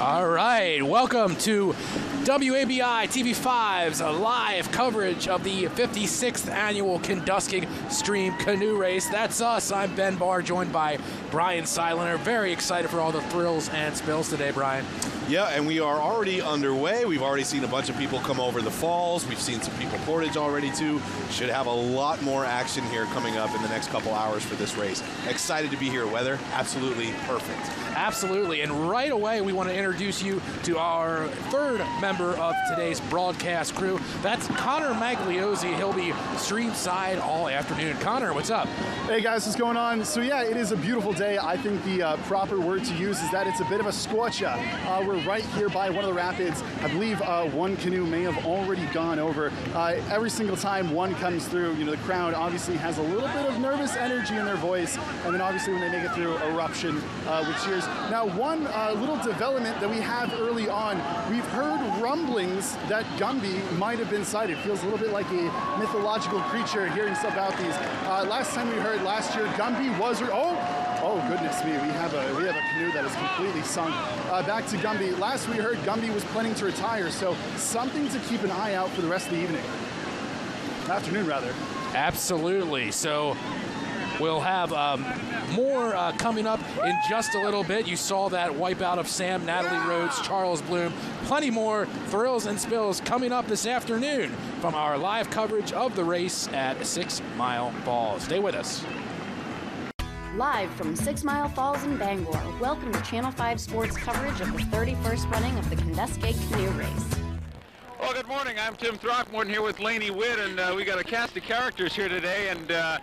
All right, welcome to WABI-TV 5's live coverage of the 56th annual Kenduskeag Stream Canoe Race. That's us. I'm Ben Barr, joined by Brian Silenter. Very excited for all the thrills and spills today, Brian. Yeah, and we are already underway. We've already seen a bunch of people come over the falls. We've seen some people Portage already, too. Should have a lot more action here coming up in the next couple hours for this race. Excited to be here. Weather, absolutely perfect. Absolutely, and right away we want to introduce you to our third member of today's broadcast crew. That's Connor Magliozzi. He'll be Streamside all afternoon. Connor, what's up? Hey guys, what's going on? So yeah, it is a beautiful day. I think the proper word to use is that it's a bit of a scorcher. We're right here by one of the rapids. I believe one canoe may have already gone over. Every single time one comes through, you know, the crowd obviously has a little bit of nervous energy in their voice, and then obviously when they make it through, eruption with cheers. Now, one little development that we have early on, we've heard rumblings that Gumby might have been sighted. Feels a little bit like a mythological creature hearing stuff about these. Last time we heard last year, Gumby was... Oh goodness me, we have a canoe that is completely sunk. Back to Gumby. Last we heard, Gumby was planning to retire, so something to keep an eye out for the rest of the evening. Afternoon, rather. Absolutely. So we'll have more coming up in just a little bit. You saw that wipeout of Sam, Natalie Rhodes, Charles Bloom. Plenty more thrills and spills coming up this afternoon from our live coverage of the race at 6 Mile Falls. Stay with us. Live from 6 Mile Falls in Bangor, welcome to Channel 5 Sports coverage of the 31st running of the Kenduskeag Canoe Race. Well, good morning. I'm Tim Throckmorton here with Laney Witt, and we got a cast of characters here today, and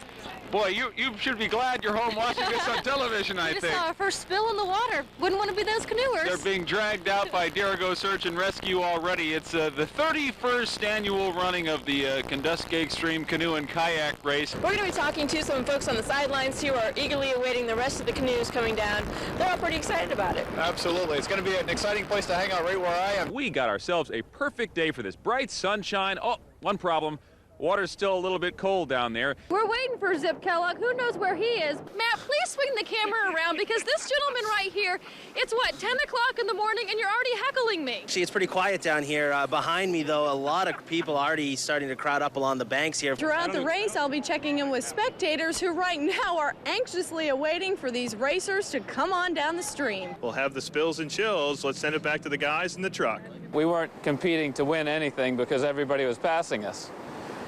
boy, you should be glad you're home watching this on television, I think. We saw our first spill in the water. Wouldn't want to be those canoers. They're being dragged out by Derigo Search and Rescue already. It's the 31st annual running of the Kenduskeag Stream Canoe and Kayak Race. We're going to be talking to some folks on the sidelines who are eagerly awaiting the rest of the canoes coming down. They're all pretty excited about it. Absolutely. It's going to be an exciting place to hang out right where I am. We got ourselves a perfect day for this. Bright sunshine. Oh, one problem. Water's still a little bit cold down there. We're waiting for Zip Kellogg. Who knows where he is? Matt, please swing the camera around because this gentleman right here, it's what, 10 o'clock in the morning and you're already heckling me. See, it's pretty quiet down here. Behind me, though, a lot of people already starting to crowd up along the banks here. Throughout the race, I'll be checking in with spectators who right now are anxiously awaiting for these racers to come on down the stream. We'll have the spills and chills. Let's send it back to the guys in the truck. We weren't competing to win anything because everybody was passing us.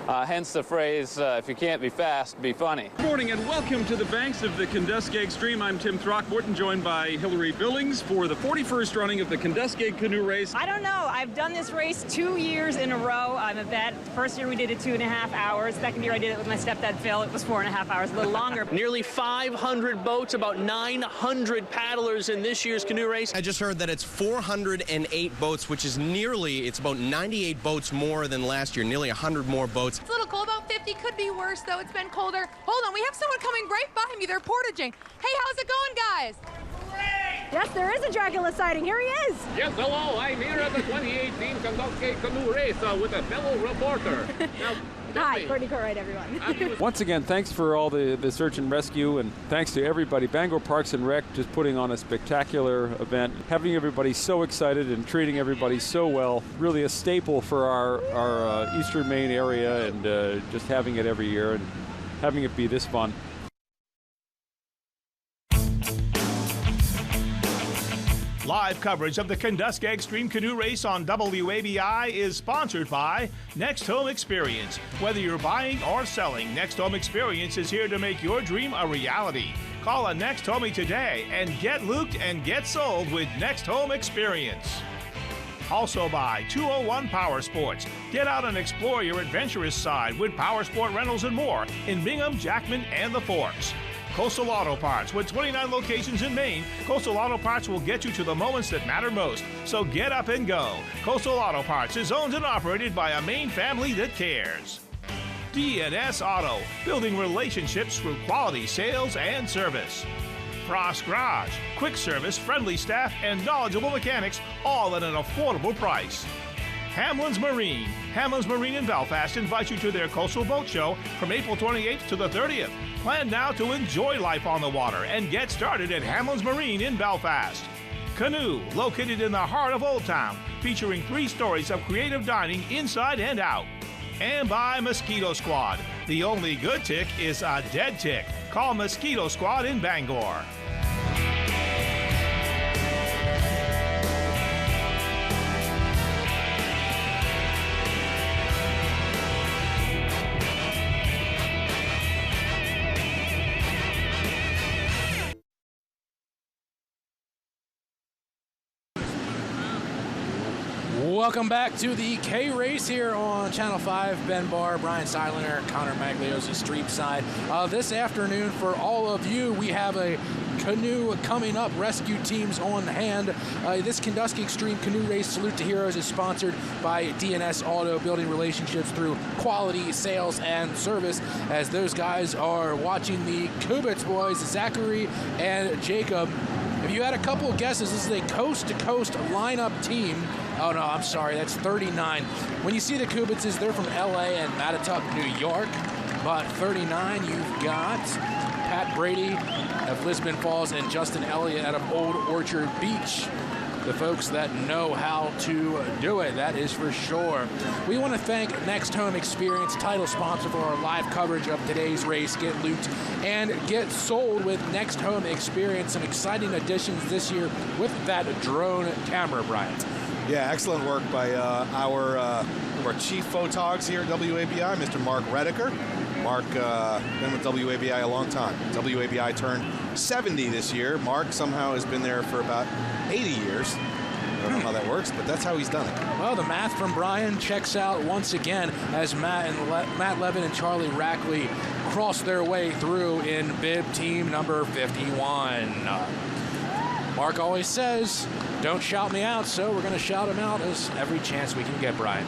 Hence the phrase, if you can't be fast, be funny. Good morning and welcome to the banks of the Kenduskeag Stream. I'm Tim Throckmorton, joined by Hillary Billings for the 41st running of the Kenduskeag Canoe Race. I don't know. I've done this race 2 years in a row. I'm a vet. First year we did it 2.5 hours. Second year I did it with my stepdad Phil. It was 4.5 hours, a little longer. Nearly 500 boats, about 900 paddlers in this year's canoe race. I just heard that it's 408 boats, which is it's about 98 boats more than last year, nearly 100 more boats. It's a little cold, about 50, could be worse though, it's been colder. Hold on, we have someone coming right by me, they're portaging. Hey, how's it going, guys? Yes, there is a Dracula sighting. Here he is. Yes, hello. I'm here at the 2018 Kenduskeag Canoe Race with a fellow reporter. Now, hi, Courtney Corright, everyone. Once again, thanks for all the search and rescue, and thanks to everybody. Bangor Parks and Rec just putting on a spectacular event, having everybody so excited and treating everybody so well. Really a staple for our eastern Maine area, and just having it every year and having it be this fun. Live coverage of the Kenduskeag Stream Canoe Race on WABI is sponsored by Next Home Experience. Whether you're buying or selling, Next Home Experience is here to make your dream a reality. Call a Next Homie today and get looped and get sold with Next Home Experience. Also by 201 Power Sports. Get out and explore your adventurous side with Power Sport rentals and more in Bingham, Jackman, and the Forks. Coastal Auto Parts. With 29 locations in Maine, Coastal Auto Parts will get you to the moments that matter most. So get up and go. Coastal Auto Parts is owned and operated by a Maine family that cares. D&S Auto, building relationships through quality sales and service. Frost Garage, quick service, friendly staff, and knowledgeable mechanics, all at an affordable price. Hamlin's Marine. Hamlin's Marine in Belfast invites you to their Coastal Boat Show from April 28th to the 30th. Plan now to enjoy life on the water and get started at Hamlin's Marine in Belfast. Canoe, located in the heart of Old Town, featuring 3 stories of creative dining inside and out. And by Mosquito Squad. The only good tick is a dead tick. Call Mosquito Squad in Bangor. Welcome back to the K-Race here on Channel 5. Ben Barr, Brian Seiliner, Connor Magliozzi, Streamside. This afternoon, for all of you, we have a canoe coming up, rescue teams on hand. This Kenduskeag Extreme Canoe Race Salute to Heroes is sponsored by DNS Auto, building relationships through quality sales and service, as those guys are watching the Kubitz boys, Zachary and Jacob. If you had a couple of guesses, this is a coast-to-coast lineup team. Oh, no, I'm sorry, that's 39. When you see the Kubitzes, they're from L.A. and Mattituck, New York. But 39, you've got Pat Brady of Lisbon Falls and Justin Elliott out of Old Orchard Beach. The folks that know how to do it, that is for sure. We want to thank Next Home Experience, title sponsor for our live coverage of today's race. Get looped and get sold with Next Home Experience. Some exciting additions this year with that drone camera, Brian. Yeah, excellent work by our chief photogs here at WABI, Mr. Mark Redeker. Mark been with WABI a long time. WABI turned 70 this year. Mark somehow has been there for about 80 years. I don't know how that works, but that's how he's done it. Well, the math from Brian checks out once again as Matt Levin and Charlie Rackley cross their way through in bib team number 51. Mark always says, don't shout me out, so we're going to shout him out as every chance we can get, Brian.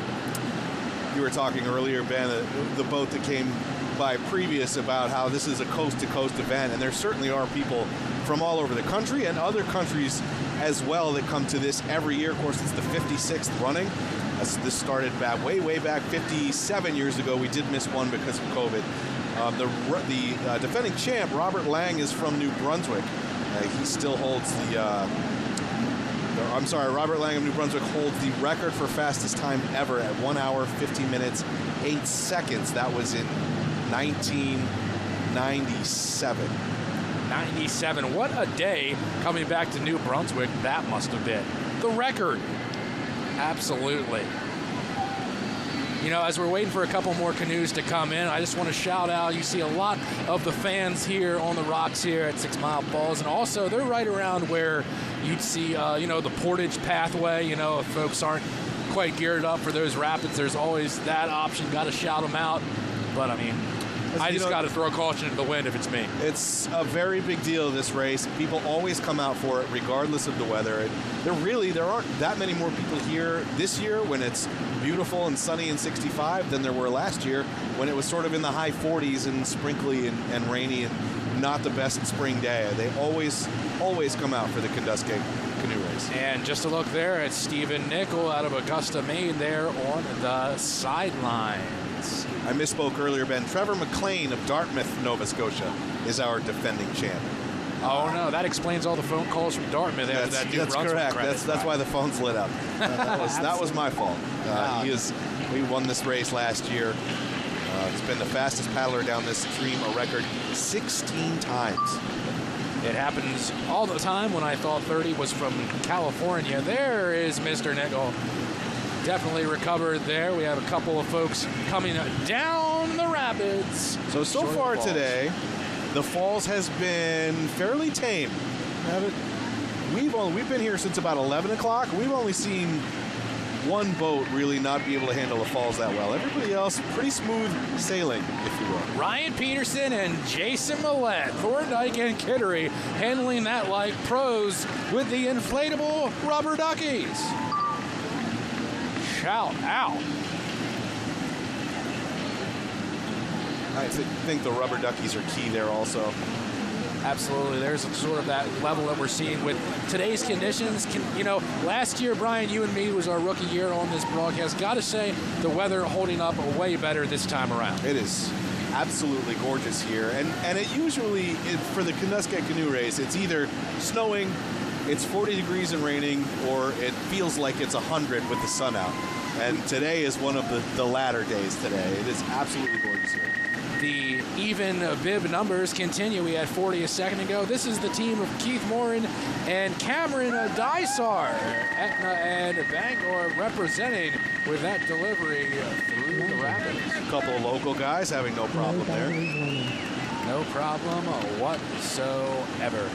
You were talking earlier, Ben, the boat that came by previous about how this is a coast-to-coast event, and there certainly are people from all over the country and other countries as well that come to this every year. Of course, it's the 56th running. This started back way back 57 years ago. We did miss one because of COVID. The defending champ, Robert Lang, is from New Brunswick. He still holds Robert Lang of New Brunswick holds the record for fastest time ever at 1 hour, 50 minutes, 8 seconds. That was in 1997. 97. What a day coming back to New Brunswick that must have been. The record. Absolutely. You know, as we're waiting for a couple more canoes to come in, I just want to shout out, you see a lot of the fans here on the rocks here at 6 Mile Falls, and also they're right around where you'd see, the Portage pathway. You know, if folks aren't quite geared up for those rapids, there's always that option. Got to shout them out. But, I mean, I just got to throw caution to the wind if it's me. It's a very big deal, this race. People always come out for it, regardless of the weather. There aren't that many more people here this year when it's beautiful and sunny and 65 than there were last year when it was sort of in the high 40s and sprinkly and rainy and not the best spring day. They always come out for the Kenduskeag Canoe Race. And just a look there at Stephen Nickel out of Augusta, Maine there on the sidelines. I misspoke earlier, Ben. Trevor McLean of Dartmouth, Nova Scotia is our defending champ. Oh, no, that explains all the phone calls from Dartmouth. That's correct. That's why the phone's lit up. That was my fault. We won this race last year. He's been the fastest paddler down this stream, a record 16 times. It happens all the time. When I thought 30 was from California, there is Mr. Nickel. Definitely recovered there. We have a couple of folks coming down the rapids. So far today, the falls has been fairly tame. We've been here since about 11 o'clock. We've only seen one boat really not be able to handle the falls that well. Everybody else, pretty smooth sailing, if you will. Ryan Peterson and Jason Millett, Thorndike and Kittery, handling that like pros with the inflatable rubber duckies. Shout out. I think the rubber duckies are key there also. Absolutely. There's sort of that level that we're seeing with today's conditions. Last year, Brian, you and me was our rookie year on this broadcast. Got to say, the weather holding up way better this time around. It is absolutely gorgeous here. And it usually, for the Kenduskeag Canoe Race, it's either snowing it's 40 degrees and raining, or it feels like it's 100 with the sun out. And today is one of the latter days today. It is absolutely gorgeous here. The even bib numbers continue. We had 40 a second ago. This is the team of Keith Morin and Cameron Dysar. Etna and Bangor representing with that delivery through the rapids. A couple of local guys having no problem there. No problem whatsoever.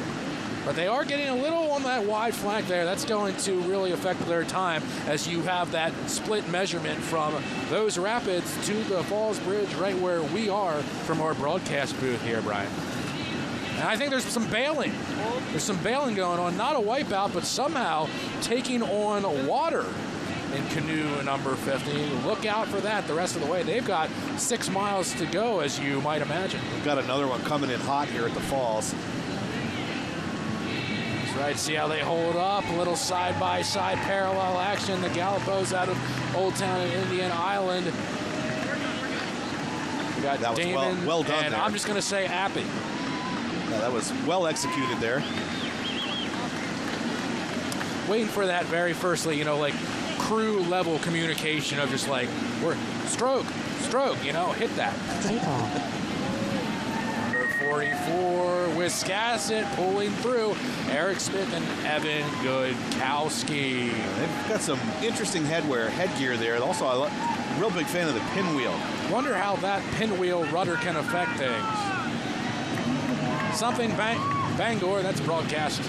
But they are getting a little on that wide flank there. That's going to really affect their time as you have that split measurement from those rapids to the Falls Bridge right where we are from our broadcast booth here, Brian. And I think there's some bailing. There's some bailing going on. Not a wipeout, but somehow taking on water in canoe number 50. Look out for that the rest of the way. They've got 6 miles to go, as you might imagine. We've got another one coming in hot here at the falls. Right, see how they hold up. A little side-by-side parallel action. The Galapagos out of Old Town and Indian Island. We got that Damon, was well done and there. I'm just going to say Appy. Yeah, that was well executed there. Waiting for that very firstly, you know, like crew-level communication of just like, we're stroke, hit that. 44, Wiscasset pulling through. Eric Smith and Evan Goodkowski. They've got some interesting headgear there. Also, I'm a real big fan of the pinwheel. Wonder how that pinwheel rudder can affect things. Something Bangor, that's broadcast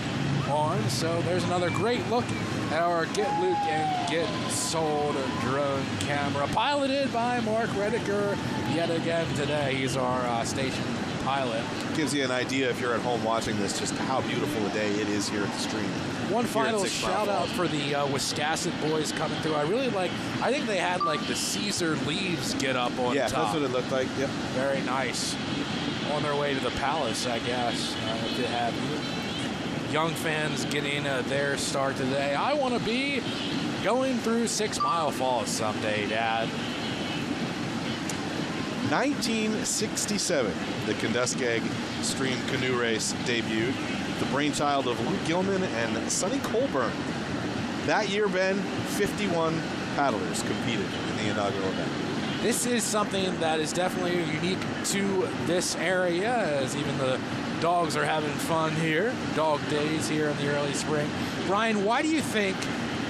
on. So there's another great look at our Get Luke and Get Sold drone camera. Piloted by Mark Rediker yet again today. He's our station pilot. Gives you an idea if you're at home watching this just how beautiful a day it is here at the stream. One final shout out for the Wiscasset boys coming through. I think they had like the Caesar leaves get up on top. Yeah, that's what it looked like. Yep. Very nice. On their way to the Palace, I guess, to have young fans getting their start today. I want to be going through 6 Mile Falls someday, Dad. 1967, the Kenduskeag Stream Canoe Race debuted. The brainchild of Luke Gilman and Sonny Colburn. That year, Ben, 51 paddlers competed in the inaugural event. This is something that is definitely unique to this area, as even the dogs are having fun here. Dog days here in the early spring. Brian, why do you think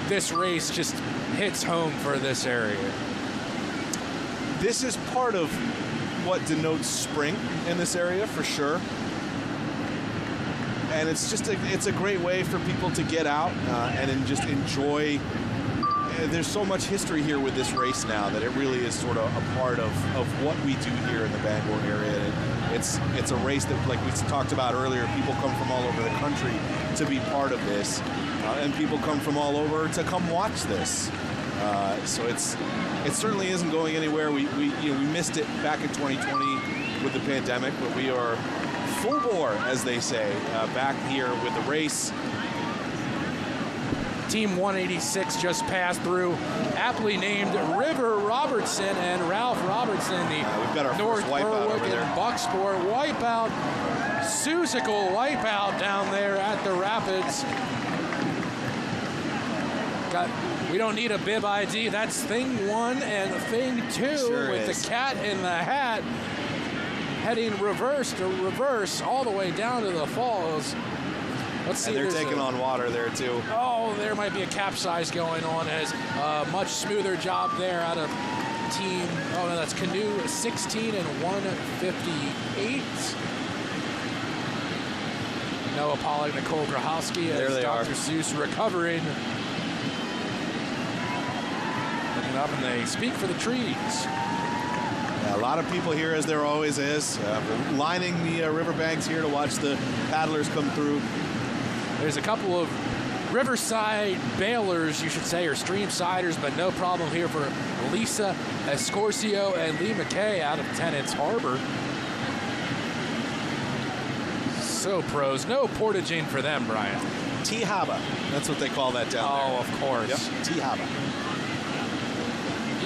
this race just hits home for this area? This is part of what denotes spring in this area, for sure. And it's just it's a great way for people to get out and just enjoy. There's so much history here with this race now that it really is sort of a part of what we do here in the Bangor area. And it's a race that, like we talked about earlier, people come from all over the country to be part of this, and people come from all over to come watch this. So it certainly isn't going anywhere. We missed it back in 2020 with the pandemic, but we are full bore, as they say, back here with the race. Team 186 just passed through, aptly named River Robertson and Ralph Robertson, the we've got our North first wipeout Berwick over there. and Bucksport wipeout, Seussical wipeout down there at the rapids. We don't need a bib ID. That's thing 1 and thing 2 sure with is. the cat in the hat heading reverse to reverse all the way down to the falls. Let's see. And they're taking on water there too. Oh, there might be a capsize going on. As a much smoother job there out of team. Oh no, that's Canoe 16 and 158. Noah Pollock, Nicole Grahowski There as they Dr. are. Seuss recovering. Looking up, and they speak for the trees. Yeah, a lot of people here, as there always is, lining the riverbanks here to watch the paddlers come through. There's a couple of Riverside bailers, you should say, or Streamsiders, but no problem here for Lisa Escorcio and Lee McKay out of Tennant's Harbor. So pros. No portaging for them, Brian. T-Haba. That's what they call that down there. Oh, of course. Yep, T-Haba.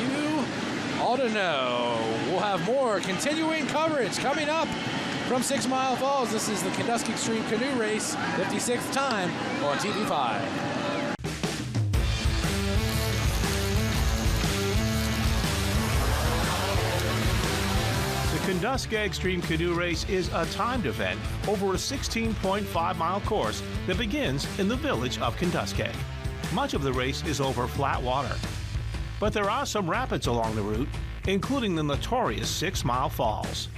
You ought to know. We'll have more continuing coverage coming up From 6 Mile Falls, this is the Kenduskeag Extreme Canoe Race, 56th time on TV5. The Kenduskeag Extreme Canoe Race is a timed event over a 16.5-mile course that begins in the village of Kenduskeag. Much of the race is over flat water, but there are some rapids along the route, including the notorious 6 Mile Falls.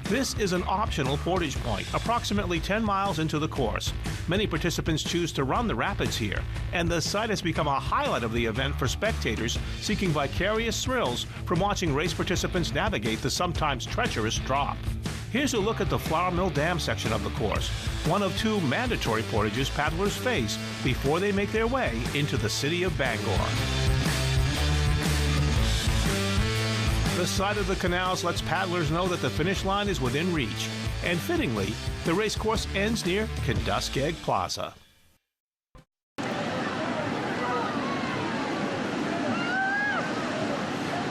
This is an optional portage point, approximately 10 miles into the course. Many participants choose to run the rapids here, and the site has become a highlight of the event for spectators seeking vicarious thrills from watching race participants navigate the sometimes treacherous drop. Here's a look at the Flour Mill Dam section of the course, one of 2 mandatory portages paddlers face before they make their way into the city of Bangor. The sight of the canals lets paddlers know that the finish line is within reach. And fittingly, the race course ends near Kenduskeag Plaza.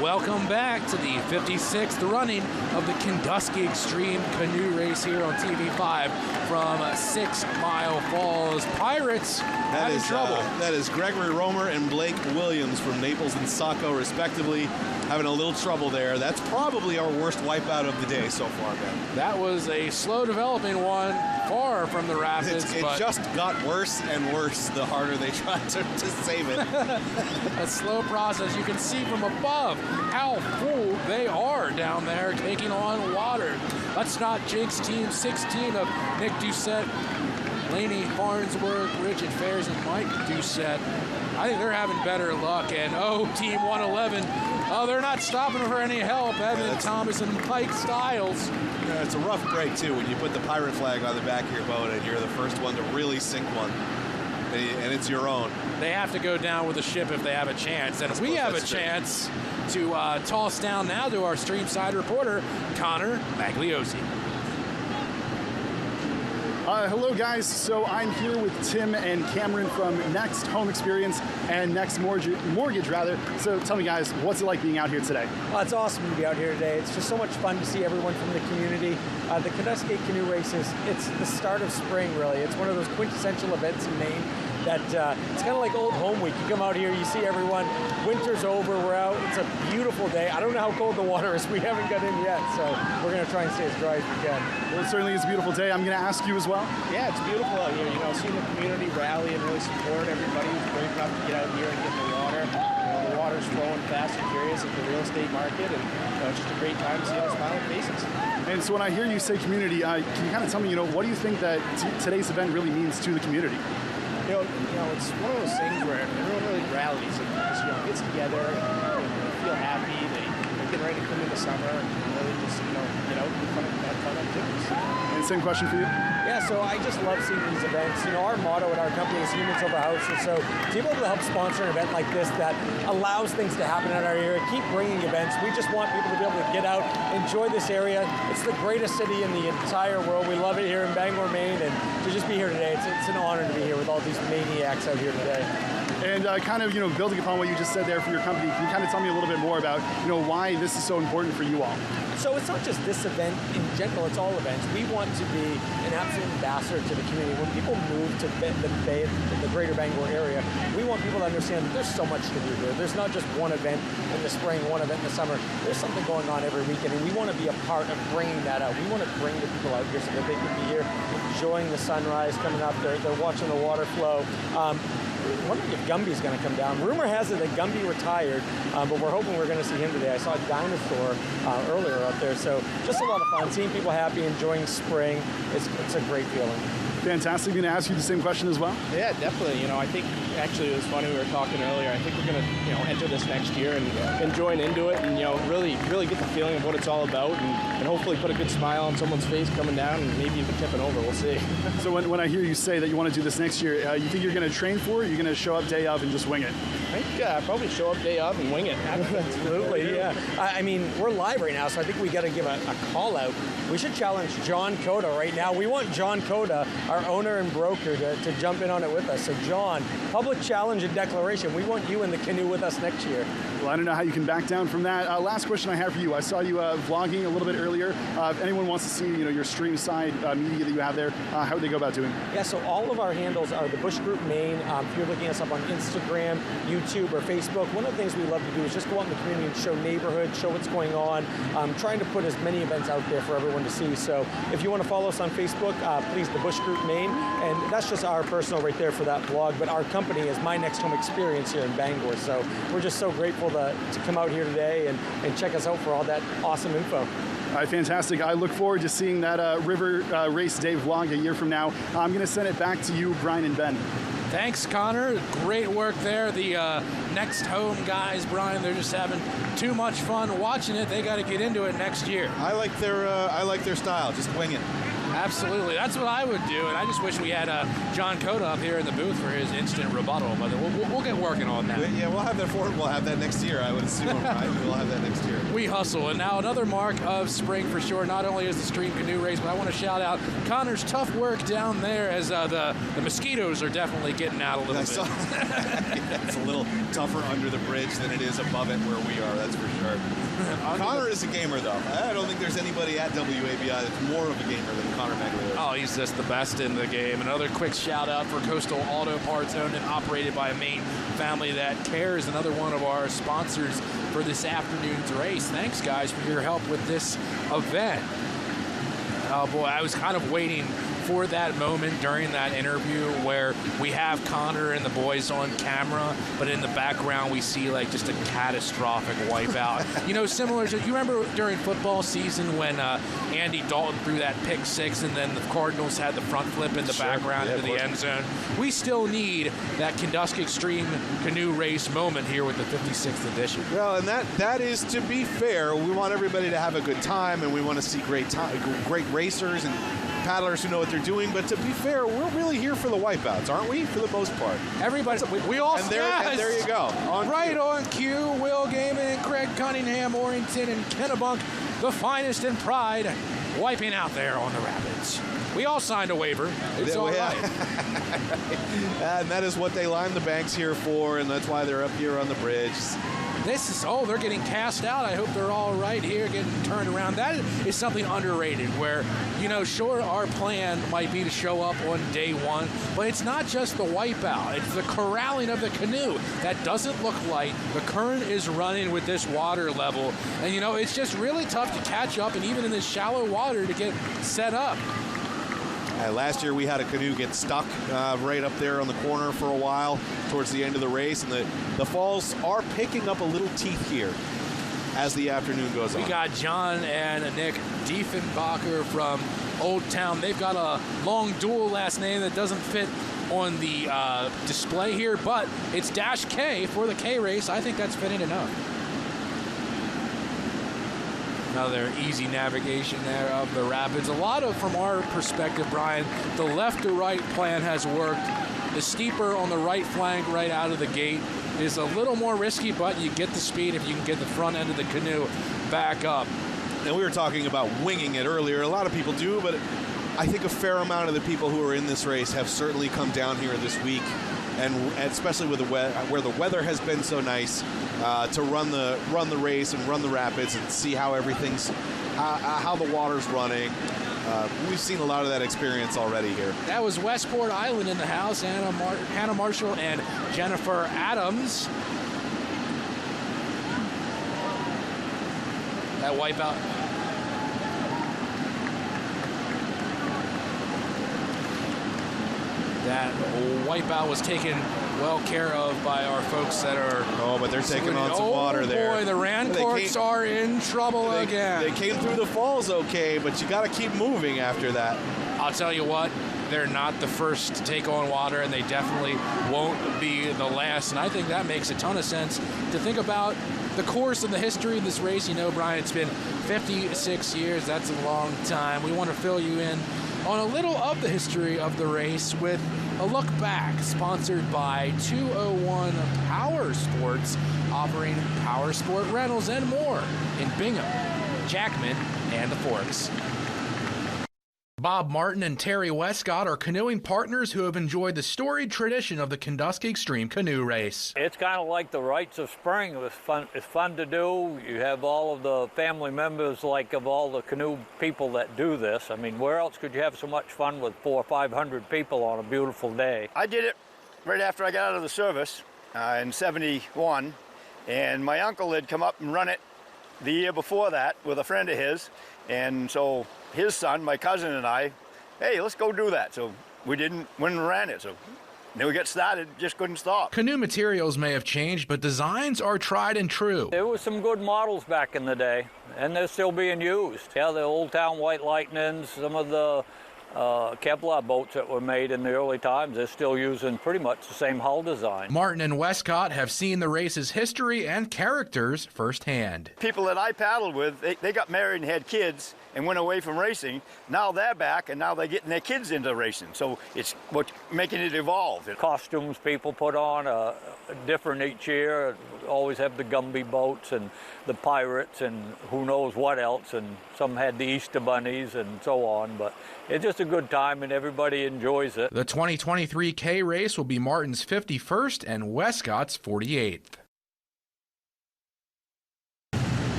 Welcome back to the 56th running of the Kenduskeag Extreme Canoe Race here on TV5 from 6 Mile Falls. Pirates having trouble. That is Gregory Romer and Blake Williams from Naples and Saco, respectively, having a little trouble there. That's probably our worst wipeout of the day so far, Ben. That was a slow developing one, far from the rapids. It just got worse and worse the harder they tried to save it. A slow process. You can see from above how full they are down there taking on water. Let's not jinx Team 16 of Nick Doucette, Laney Farnsworth, Richard Fairs, and Mike Doucette. I think they're having better luck. And Team 111, they're not stopping for any help. Evan Thomas and Mike Stiles. Yeah, it's a rough break, too, when you put the pirate flag on the back of your boat and you're the first one to really sink one. And it's your own. They have to go down with the ship if they have a chance. And we have a chance to toss down now to our Streamside reporter, Connor Magliosi. Hello, guys. So I'm here with Tim and Cameron from Next Home Experience and Next Mortgage. So tell me, guys, what's it like being out here today? It's awesome to be out here today. It's just so much fun to see everyone from the community. The Kenduskeag Canoe Races, it's the start of spring, really. It's one of those quintessential events in Maine that it's kind of like Old Home Week. You come out here, you see everyone. Winter's over, we're out. It's a beautiful day. I don't know how cold the water is. We haven't got in yet, so we're going to try and stay as dry as we can. Well, it certainly is a beautiful day. I'm going to ask you as well. Yeah, it's beautiful out here. You know, seeing the community rally and really support everybody who's brave enough to get out here and get in the water. You know, the water's flowing fast and furious at the real estate market, and it's just a great time to see all the smiling faces. And so when I hear you say community, can you kind of tell me, what do you think that today's event really means to the community? You know, it's one of those things where everyone really rallies and just, gets together and feel happy. They're getting ready to come into summer and really just, get out and have fun activities. And same question for you? Yeah, so I just love seeing these events. Our motto at our company is humans over houses. So to be able to help sponsor an event like this that allows things to happen in our area, keep bringing events. We just want people to be able to get out, enjoy this area. It's the greatest city in the entire world. We love it here in Bangor, Maine, and to just be here today, it's an honor to be here with all these maniacs out here today. And building upon what you just said there for your company, can you kind of tell me a little bit more about, why this is so important for you all? So it's not just this event in general, it's all events. We want to be an absolute ambassador to the community. When people move to the greater Bangor area, we want people to understand that there's so much to do here. There's not just one event in the spring, one event in the summer. There's something going on every weekend, and we want to be a part of bringing that out. We want to bring the people out here so that they can be here enjoying the sunrise coming up. They're watching the water flow. Wondering if Gumby's going to come down. Rumor has it that Gumby retired, but we're hoping we're going to see him today. I saw a dinosaur earlier out there, so just a lot of fun. Seeing people happy, enjoying spring, it's a great feeling. Fantastic. I'm going to ask you the same question as well. Yeah, definitely. I think actually it was funny, we were talking earlier. I think we're going to, enter this next year and join into it and, really get the feeling of what it's all about and hopefully put a good smile on someone's face coming down and maybe even tipping over. We'll see. So when I hear you say that you want to do this next year, you think you're going to train for it? You're going to show up day of and just wing it? I think probably show up day of and wing it. Absolutely, yeah. I mean, we're live right now, so I think we got to give a call out. We should challenge John Cota right now. We want John Cota our owner and broker to jump in on it with us. So John, public challenge and declaration. We want you in the canoe with us next year. Well, I don't know how you can back down from that. Last question I have for you. I saw you vlogging a little bit earlier. If anyone wants to see, your Streamside media that you have there, how would they go about doing? Yeah, so all of our handles are the Bush Group Maine. If you're looking us up on Instagram, YouTube, or Facebook, one of the things we love to do is just go out in the community and show neighborhood, show what's going on, trying to put as many events out there for everyone to see. So if you want to follow us on Facebook, please, the Bush Group Maine, and that's just our personal right there for that blog. But our company is My Next Home Experience here in Bangor. So we're just so grateful to come out here today and check us out for all that awesome info. All right, fantastic. I look forward to seeing that River Race Day vlog a year from now. I'm going to send it back to you, Brian and Ben. Thanks, Connor. Great work there. The Next Home guys, Brian, they're just having too much fun watching it. They got to get into it next year. I like their style. Just wing it. Absolutely. That's what I would do, and I just wish we had John Cota up here in the booth for his instant rebuttal, but we'll get working on that. Yeah, we'll have that next year, I would assume, right? We'll have that next year. We hustle, and now another mark of spring for sure. Not only is the Stream Canoe Race, but I want to shout out Connor's tough work down there as the mosquitoes are definitely getting out a little bit. Yeah, it's a little tougher under the bridge than it is above it where we are, that's for sure. Connor is a gamer, though. I don't think there's anybody at WABI that's more of a gamer than Connor Megler is. Oh, he's just the best in the game. Another quick shout out for Coastal Auto Parts, owned and operated by a Maine family that cares. Another one of our sponsors for this afternoon's race. Thanks, guys, for your help with this event. Oh, boy, I was kind of waiting for that moment during that interview where we have Connor and the boys on camera, but in the background we see like just a catastrophic wipeout. Similar to, you remember during football season when Andy Dalton threw that pick six and then the Cardinals had the front flip in the background into the end zone? We still need that Kenduskeag Stream Canoe Race moment here with the 56th edition. Well, and that is, to be fair, we want everybody to have a good time, and we want to see great racers and paddlers who know what they're doing, but to be fair, we're really here for the wipeouts, aren't we? For the most part. Everybody, we all, and there you go. On cue, Will Gaiman, Craig Cunningham, Orrington, and Kennebunk, the finest in pride, wiping out there on the rapids. We all signed a waiver. It's all right. And that is what they lined the banks here for, and that's why they're up here on the bridge. They're getting cast out. I hope they're all right here, getting turned around. That is something underrated where, sure, our plan might be to show up on day one, but it's not just the wipeout. It's the corralling of the canoe. That doesn't look light. The current is running with this water level. And, it's just really tough to catch up, and even in this shallow water to get set up. Last year we had a canoe get stuck right up there on the corner for a while towards the end of the race, and the falls are picking up a little teeth here as the afternoon goes on. We got John and Nick Diefenbacher from Old Town. They've got a long dual last name that doesn't fit on the display here, but it's -K for the K race. I think that's fitting enough. Another easy navigation there of the rapids. A lot of, from our perspective, Brian, the left to right plan has worked. The steeper on the right flank right out of the gate is a little more risky, but you get the speed if you can get the front end of the canoe back up. And we were talking about winging it earlier. A lot of people do, but I think a fair amount of the people who are in this race have certainly come down here this week, and especially with where the weather has been so nice, to run the race and run the rapids and see how everything's how the water's running. We've seen a lot of that experience already here. That was Westport Island in the house. Hannah Marshall and Jennifer Adams. That wipeout. That wipeout was taken well care of by our folks that are... Oh, but they're taking on some water there. Oh, boy, the Rancourts are in trouble again. They came through the falls okay, but you got to keep moving after that. I'll tell you what, they're not the first to take on water, and they definitely won't be the last. And I think that makes a ton of sense to think about the course and the history of this race. Brian, it's been 56 years. That's a long time. We want to fill you in on a little of the history of the race with a look back, sponsored by 201 Power Sports, offering power sport rentals and more in Bingham, Jackman, and the Forks. Bob Martin and Terry Westcott are canoeing partners who have enjoyed the storied tradition of the Kenduskeag Stream Canoe Race. It's kind of like the rites of spring. It was fun. It's fun to do. You have all of the family members, like of all the canoe people that do this. I mean, where else could you have so much fun with 400 or 500 people on a beautiful day? I did it right after I got out of the service in '71, and my uncle had come up and run it the year before that with a friend of his, and so his son, my cousin, and I, hey, let's go do that. So we went and ran it. So then we got started, just couldn't stop. Canoe materials may have changed, but designs are tried and true. There were some good models back in the day, and they're still being used. Yeah, the Old Town White Lightnings, some of the Kevlar boats that were made in the early times, they're still using pretty much the same hull design. Martin and Westcott have seen the race's history and characters firsthand. People that I paddled with, they got married and had kids and went away from racing. Now they're back, and now they're getting their kids into racing. So it's what's making it evolve. The costumes people put on are different each year. Always have the Gumby boats and the pirates and who knows what else, and some had the Easter bunnies and so on. But it's just a good time, and everybody enjoys it. The 2023 K race will be Martin's 51st and Westcott's 48th.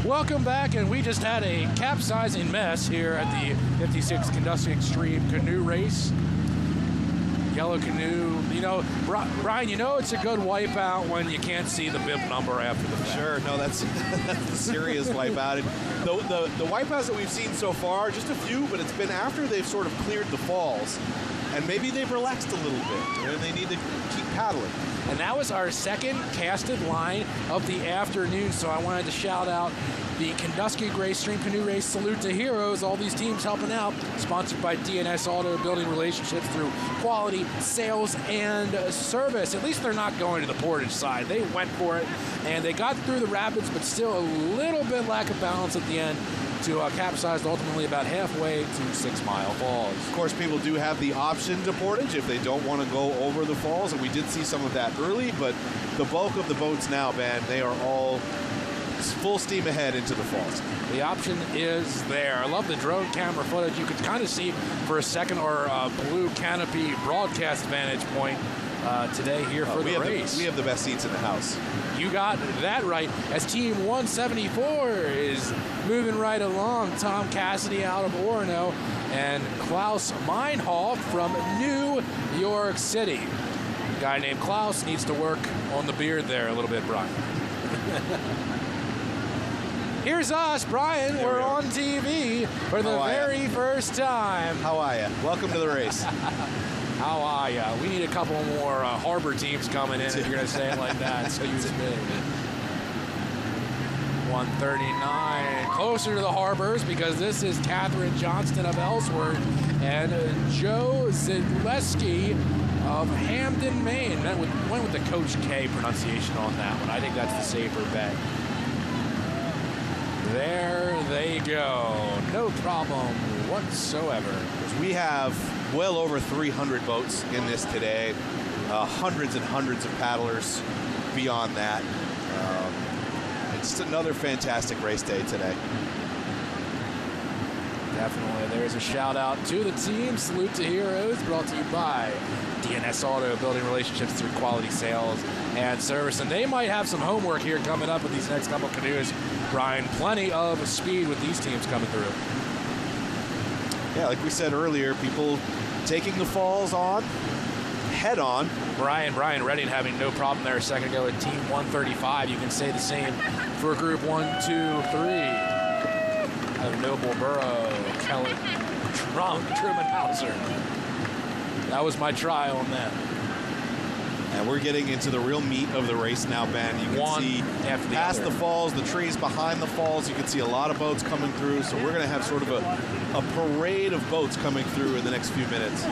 Welcome back, and we just had a capsizing mess here at the 56th Kenduskeag Stream Canoe Race. Yellow canoe, you know, Brian, you know it's a good wipeout when you can't see the bib number after the fact. Sure, no, that's a serious wipeout. And the wipeouts that we've seen so far, just a few, but it's been after they've sort of cleared the falls, and maybe they've relaxed a little bit, and they need to keep paddling. And that was our second casted line of the afternoon, so I wanted to shout out the Kenduskeag Race Stream Canoe Race Salute to Heroes, all these teams helping out, sponsored by DNS Auto, building relationships through quality, sales, and service. At least they're not going to the Portage side. They went for it, and they got through the rapids, but still a little bit lack of balance at the end to capsize ultimately about halfway to 6 Mile Falls. Of course, people do have the option to Portage if they don't want to go over the falls, and we did see some of that early, but the bulk of the boats now, Ben, they are all full steam ahead into the falls. The option is there. I love the drone camera footage. You could kind of see for a second our blue canopy broadcast vantage point today here for the race. We have the best seats in the house. You got that right. As Team 174 is moving right along, Tom Cassidy out of Orono and Klaus Meinhof from New York City. A guy named Klaus needs to work on the beard there a little bit, Brian. Here's us, Brian. We're on TV for the very first time. How are you? Welcome to the race. How are ya? We need a couple more harbor teams coming in if you're going to say it like that. Excuse me. 139. Closer to the harbors because this is Catherine Johnston of Ellsworth and Joe Zaleski of Hamden, Maine. Went with the Coach K pronunciation on that one. I think that's the safer bet. There they go. No problem whatsoever. We have well over 300 boats in this today. Hundreds and hundreds of paddlers beyond that. It's another fantastic race day today. Definitely. There's a shout out to the team. Salute to Heroes, brought to you by DNS Auto, building relationships through quality sales and service. And they might have some homework here coming up with these next couple canoes. Brian, plenty of speed with these teams coming through. Yeah, like we said earlier, people taking the falls on, head on. Brian Redding having no problem there a second ago at Team 135. You can say the same for Group 1, 2, 3. Noble Burrow, Kelly, Truman Hauser. That was my try on that. And we're getting into the real meat of the race now, Ben. You can see past the falls, the trees behind the falls, you can see a lot of boats coming through. So we're going to have sort of a parade of boats coming through in the next few minutes.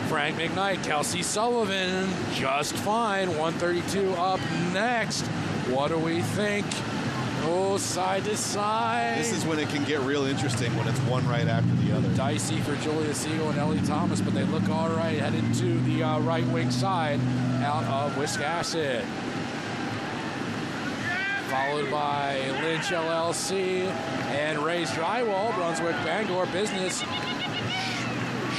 Frank McKnight, Kelsey Sullivan, just fine. 132 up next. What do we think? Oh, side to side. This is when it can get real interesting, when it's one right after the other. Dicey for Julia Siegel and Ellie Thomas, but they look all right headed to the right wing side out of Wiscasset. Followed by Lynch LLC and Ray's Drywall, Brunswick Bangor Business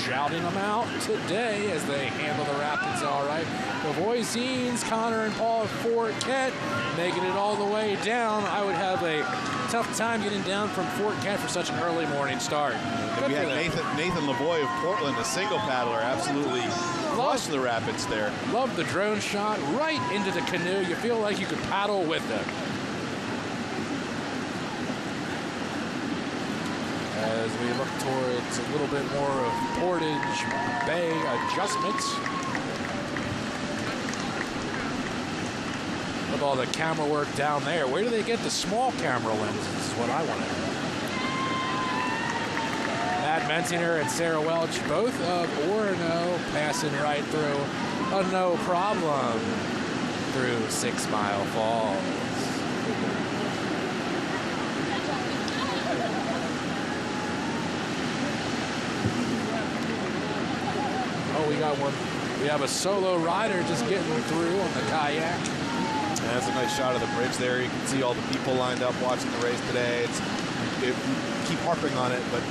shouting them out today as they handle the Rapids all right. The Voisines, Connor and Paul at Fort Kent, making it all the way down. I would have a tough time getting down from Fort Kent for such an early morning start. We had Nathan Lavoie of Portland, a single paddler, absolutely crushed the Rapids there. Love the drone shot right into the canoe. You feel like you could paddle with them. As we look towards a little bit more of Portage Bay adjustments. With all the camera work down there, where do they get the small camera lenses is what I want to know. Matt Mentinger and Sarah Welch, both of Orono, passing right through a no problem through 6 Mile Falls. Oh, we got one. We have a solo rider just getting through on the kayak. That's a nice shot of the bridge there. You can see all the people lined up watching the race today. Keep harping on it, but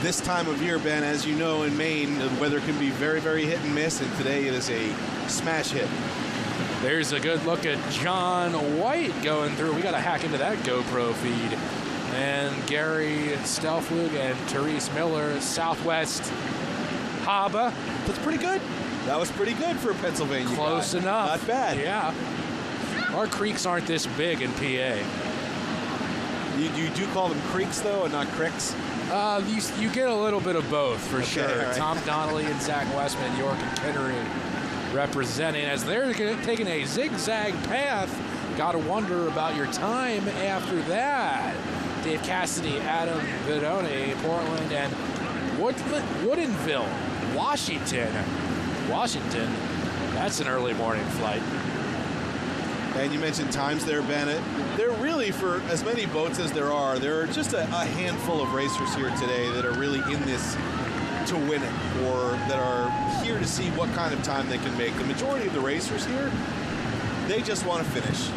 this time of year, Ben, as you know, in Maine, the weather can be very, very hit and miss, and today it is a smash hit. There's a good look at John White going through. We got to hack into that GoPro feed. And Gary Stelflug and Therese Miller, Southwest Haba. That's pretty good. That was pretty good for a Pennsylvania Close guy. enough. Not bad. Yeah. Our creeks aren't this big in PA. You do call them creeks, though, and not cricks? You get a little bit of both, for sure. Right. Tom Donnelly and Zach Westman, York and Kettering representing. As they're taking a zigzag path, got to wonder about your time after that. Dave Cassidy, Adam Vidone, Portland, and Woodinville, Washington. That's an early morning flight. And you mentioned times there, Bennett. They're really, for as many boats as there are just a handful of racers here today that are really in this to win it, or that are here to see what kind of time they can make. The majority of the racers here, they just want to finish,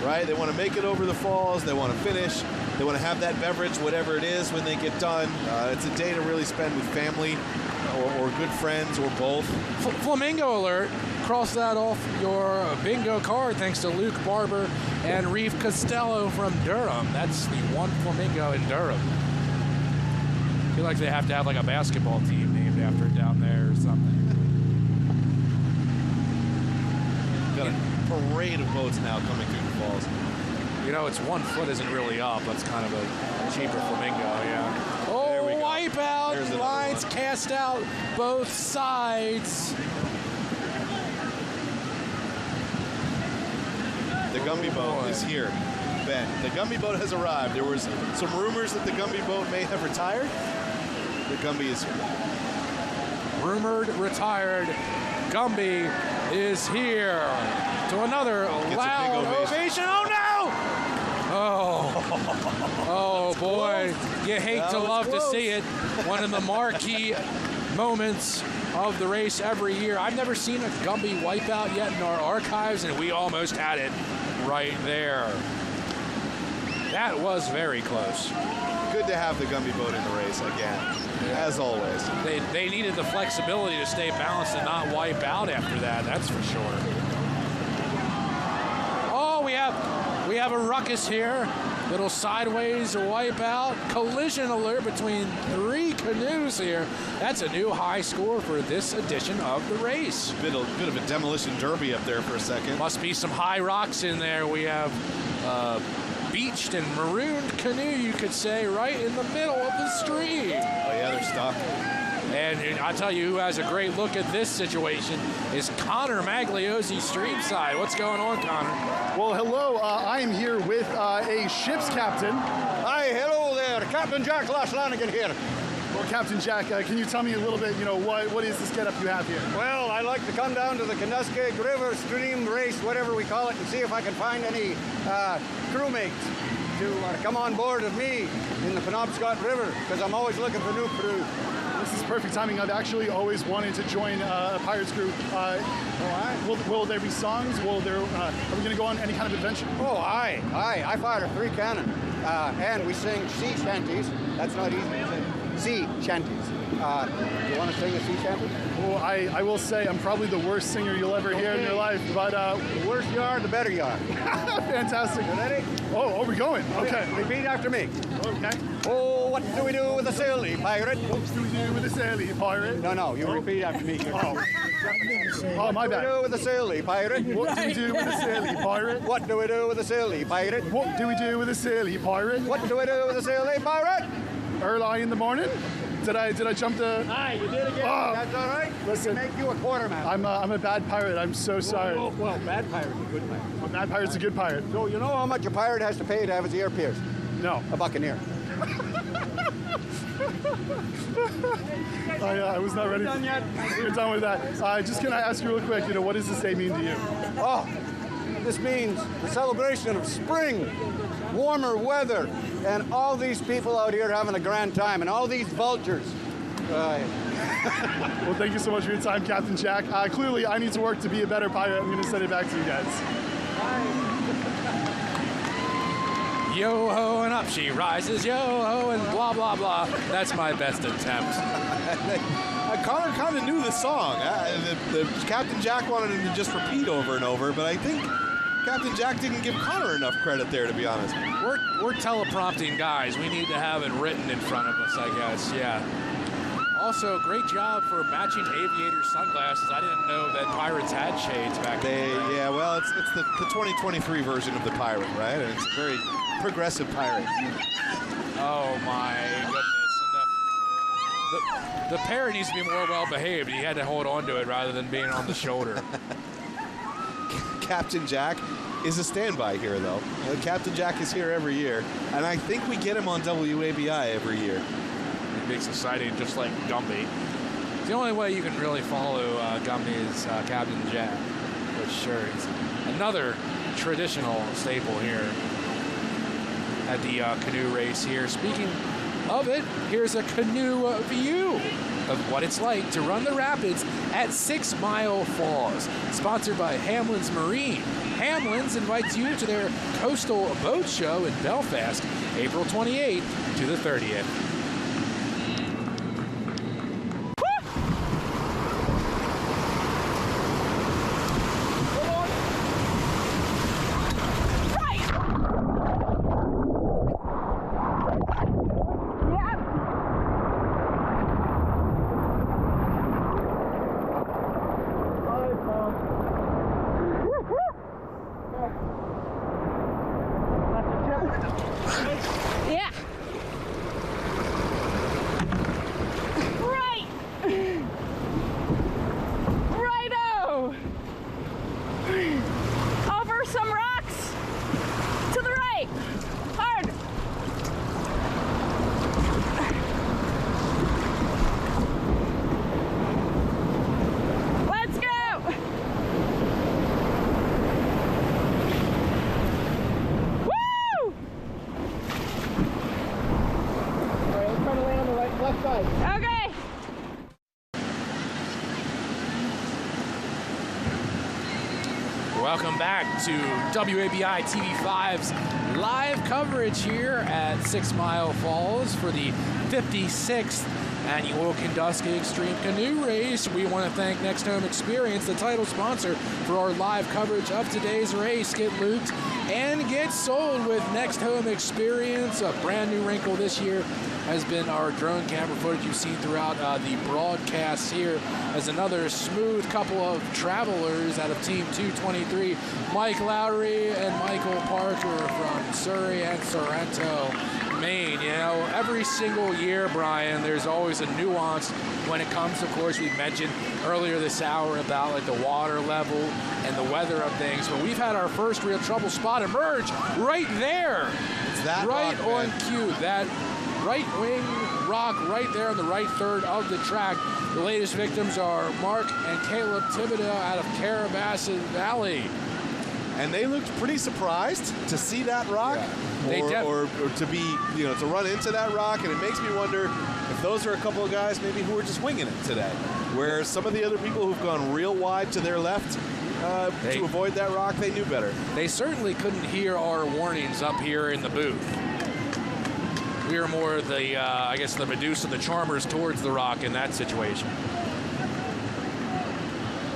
right? They want to make it over the falls. They want to finish. They want to have that beverage, whatever it is, when they get done. It's a day to really spend with family or good friends or both. Flamingo alert. Cross that off your bingo card thanks to Luke Barber and Reeve Costello from Durham. That's the one Flamingo in Durham. I feel like they have to have like a basketball team named after it down there or something. Got a parade of boats now coming through the falls. You know, it's 1 foot isn't really up. That's kind of a cheaper Flamingo, yeah. Oh, there we go. Wipeout. There's lines cast out both sides. The Gumby boat is here, Ben. The Gumby boat has arrived. There was some rumors that the Gumby boat may have retired. The Gumby is here. Rumored retired. Gumby is here to another loud ovation. Oh no! Oh boy! You hate to love to see it. One of the marquee moments of the race every year. I've never seen a Gumby wipeout yet in our archives, and we almost had it right there. That was very close. Good to have the Gumby boat in the race again, as always. They needed the flexibility to stay balanced and not wipe out after that, that's for sure. Oh, we have a ruckus here. Little sideways wipeout. Collision alert between 3 canoes here. That's a new high score for this edition of the race. Bit of a demolition derby up there for a second. Must be some high rocks in there. We have beached and marooned canoe, you could say, right in the middle of the stream. Oh yeah, they're stuck. And I'll tell you who has a great look at this situation is Connor Magliozzi, Streamside. What's going on, Connor? Well, hello. I am here with a ship's captain. Hi, hello there. Captain Jack Lashlannigan here. Well, Captain Jack, can you tell me a little bit, what is this getup you have here? Well, I like to come down to the Kenduskeag River stream race, whatever we call it, and see if I can find any crewmates to come on board with me in the Penobscot River, because I'm always looking for new crew. This is perfect timing. I've actually always wanted to join a Pirates crew. Will there be songs? Are we going to go on any kind of adventure? Oh, aye. I fire 3 cannon. And we sing sea shanties. That's not easy to say. Sea shanties. You want to sing a sea shanty? Well, I will say I'm probably the worst singer you'll ever hear in your life, but the worse you are, the better you are. Fantastic. You ready? Oh, are we going? Okay. Repeat after me. Okay. Oh, what do we do with a silly pirate? What do we do with a silly pirate? No, you repeat after me. Oh, my bad. What do we do with a silly pirate? What do we do with a silly pirate? What do we do with a silly pirate? What do we do with a silly pirate? What do we do with a silly pirate? Early in the morning? Did I jump the? Aye, you did again. Oh. That's all right. Listen, make you a quarterman. I'm a bad pirate. I'm so sorry. Well, bad pirate's a good pirate. A bad pirate's a good pirate. So you know how much a pirate has to pay to have his ear pierced? No. A buccaneer. I was not ready. Done yet? You're done with that. Just can I ask you real quick? What does this day mean to you? Oh, this means the celebration of spring, warmer weather, and all these people out here having a grand time, and all these vultures. Well, thank you so much for your time, Captain Jack. Clearly, I need to work to be a better pirate. I'm going to send it back to you guys. Yo-ho and up she rises, yo-ho and blah, blah, blah. That's my best attempt. Connor kind of knew the song. The Captain Jack wanted him to just repeat over and over, but I think Captain Jack didn't give Connor enough credit there, to be honest. We're teleprompting guys. We need to have it written in front of us, I guess. Yeah. Also, great job for matching aviator sunglasses. I didn't know that pirates had shades back then. Yeah, well, it's the 2023 version of the pirate, right? And it's a very progressive pirate. Oh my goodness! And the parrot needs to be more well behaved. He had to hold on to it rather than being on the shoulder. Captain Jack is a standby here, though. Captain Jack is here every year, and I think we get him on WABI every year. It makes a sighting just like Gumby. It's the only way you can really follow Gumby is Captain Jack. But sure, it's another traditional staple here at the canoe race here. Speaking of it, here's a canoe view of what it's like to run the rapids at 6 Mile Falls. Sponsored by Hamlin's Marine. Hamlin's invites you to their coastal boat show in Belfast, April 28th to the 30th. Okay. Welcome back to WABI TV5's live coverage here at 6 Mile Falls for the 56th annual Kenduskeag Extreme Canoe Race. We want to thank Next Home Experience, the title sponsor for our live coverage of today's race. Get looped and get sold with Next Home Experience. A brand new wrinkle this year has been our drone camera footage you've seen throughout the broadcasts here as another smooth couple of travelers out of Team 223, Mike Lowry and Michael Parker from Surrey and Sorrento, Maine. You know, every single year, Brian, there's always a nuance when it comes, of course, we mentioned earlier this hour about like the water level and the weather of things, but we've had our first real trouble spot emerge right there. It's that right rock, on man. cue. That right wing rock right there on the right third of the track. The latest victims are Mark and Caleb Thibodeau out of Carabasset Valley. And they looked pretty surprised to see that rock, or to be, you know, to run into that rock. And it makes me wonder if those are a couple of guys maybe who are just winging it today, where some of the other people who've gone real wide to their left to avoid that rock, they knew better. They certainly couldn't hear our warnings up here in the booth. We are more the, I guess, the Medusa, the Charmers towards the rock in that situation.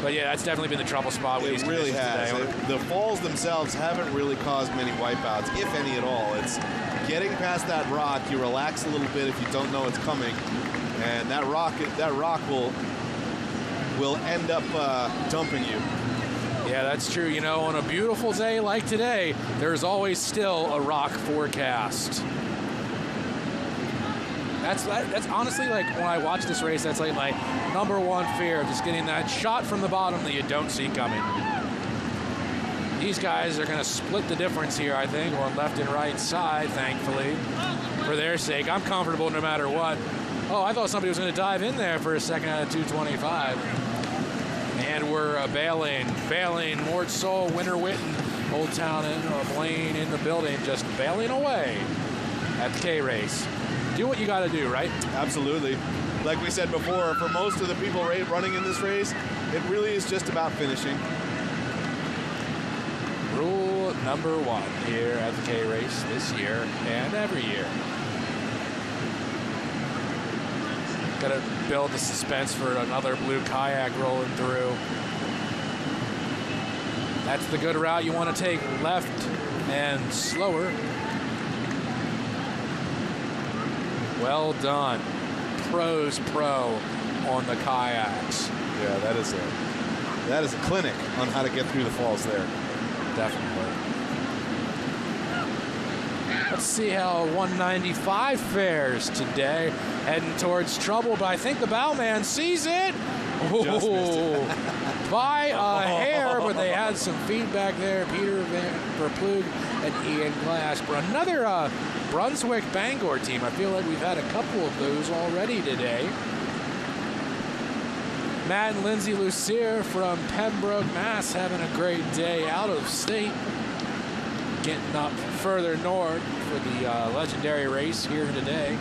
But yeah, that's definitely been the trouble spot with these really conditions has. today. The falls themselves haven't really caused many wipeouts, if any at all. It's getting past that rock. You relax a little bit if you don't know it's coming, and that rock will end up dumping you. Yeah, that's true. You know, on a beautiful day like today, there's always still a rock forecast. That's honestly, like, when I watch this race, that's like my number one fear, just getting that shot from the bottom that you don't see coming. These guys are going to split the difference here, I think, on left and right side, thankfully, for their sake. I'm comfortable no matter what. Oh, I thought somebody was going to dive in there for a second out of 225. And we're bailing. Mort Soul, Winter Witten, Old Town and Blaine in the building, just bailing away at the K-Race. Do what you got to do, right? Absolutely. Like we said before, for most of the people running in this race, it really is just about finishing. Rule number one here at the K-Race this year and every year. Got to build the suspense for another blue kayak rolling through. That's the good route you want to take, left and slower. Well done. Pros pro on the kayaks. Yeah, that is a clinic on how to get through the falls there. Definitely. Let's see how 195 fares today. Heading towards trouble, but I think the bowman sees it. Just missed it. By a hair, but they had some feedback there. Peter Van Verploeg and Ian Glass for another Brunswick Bangor team. I feel like we've had a couple of those already today. Matt and Lindsay Lucier from Pembroke, Mass, having a great day out of state. Getting up further north for the legendary race here today.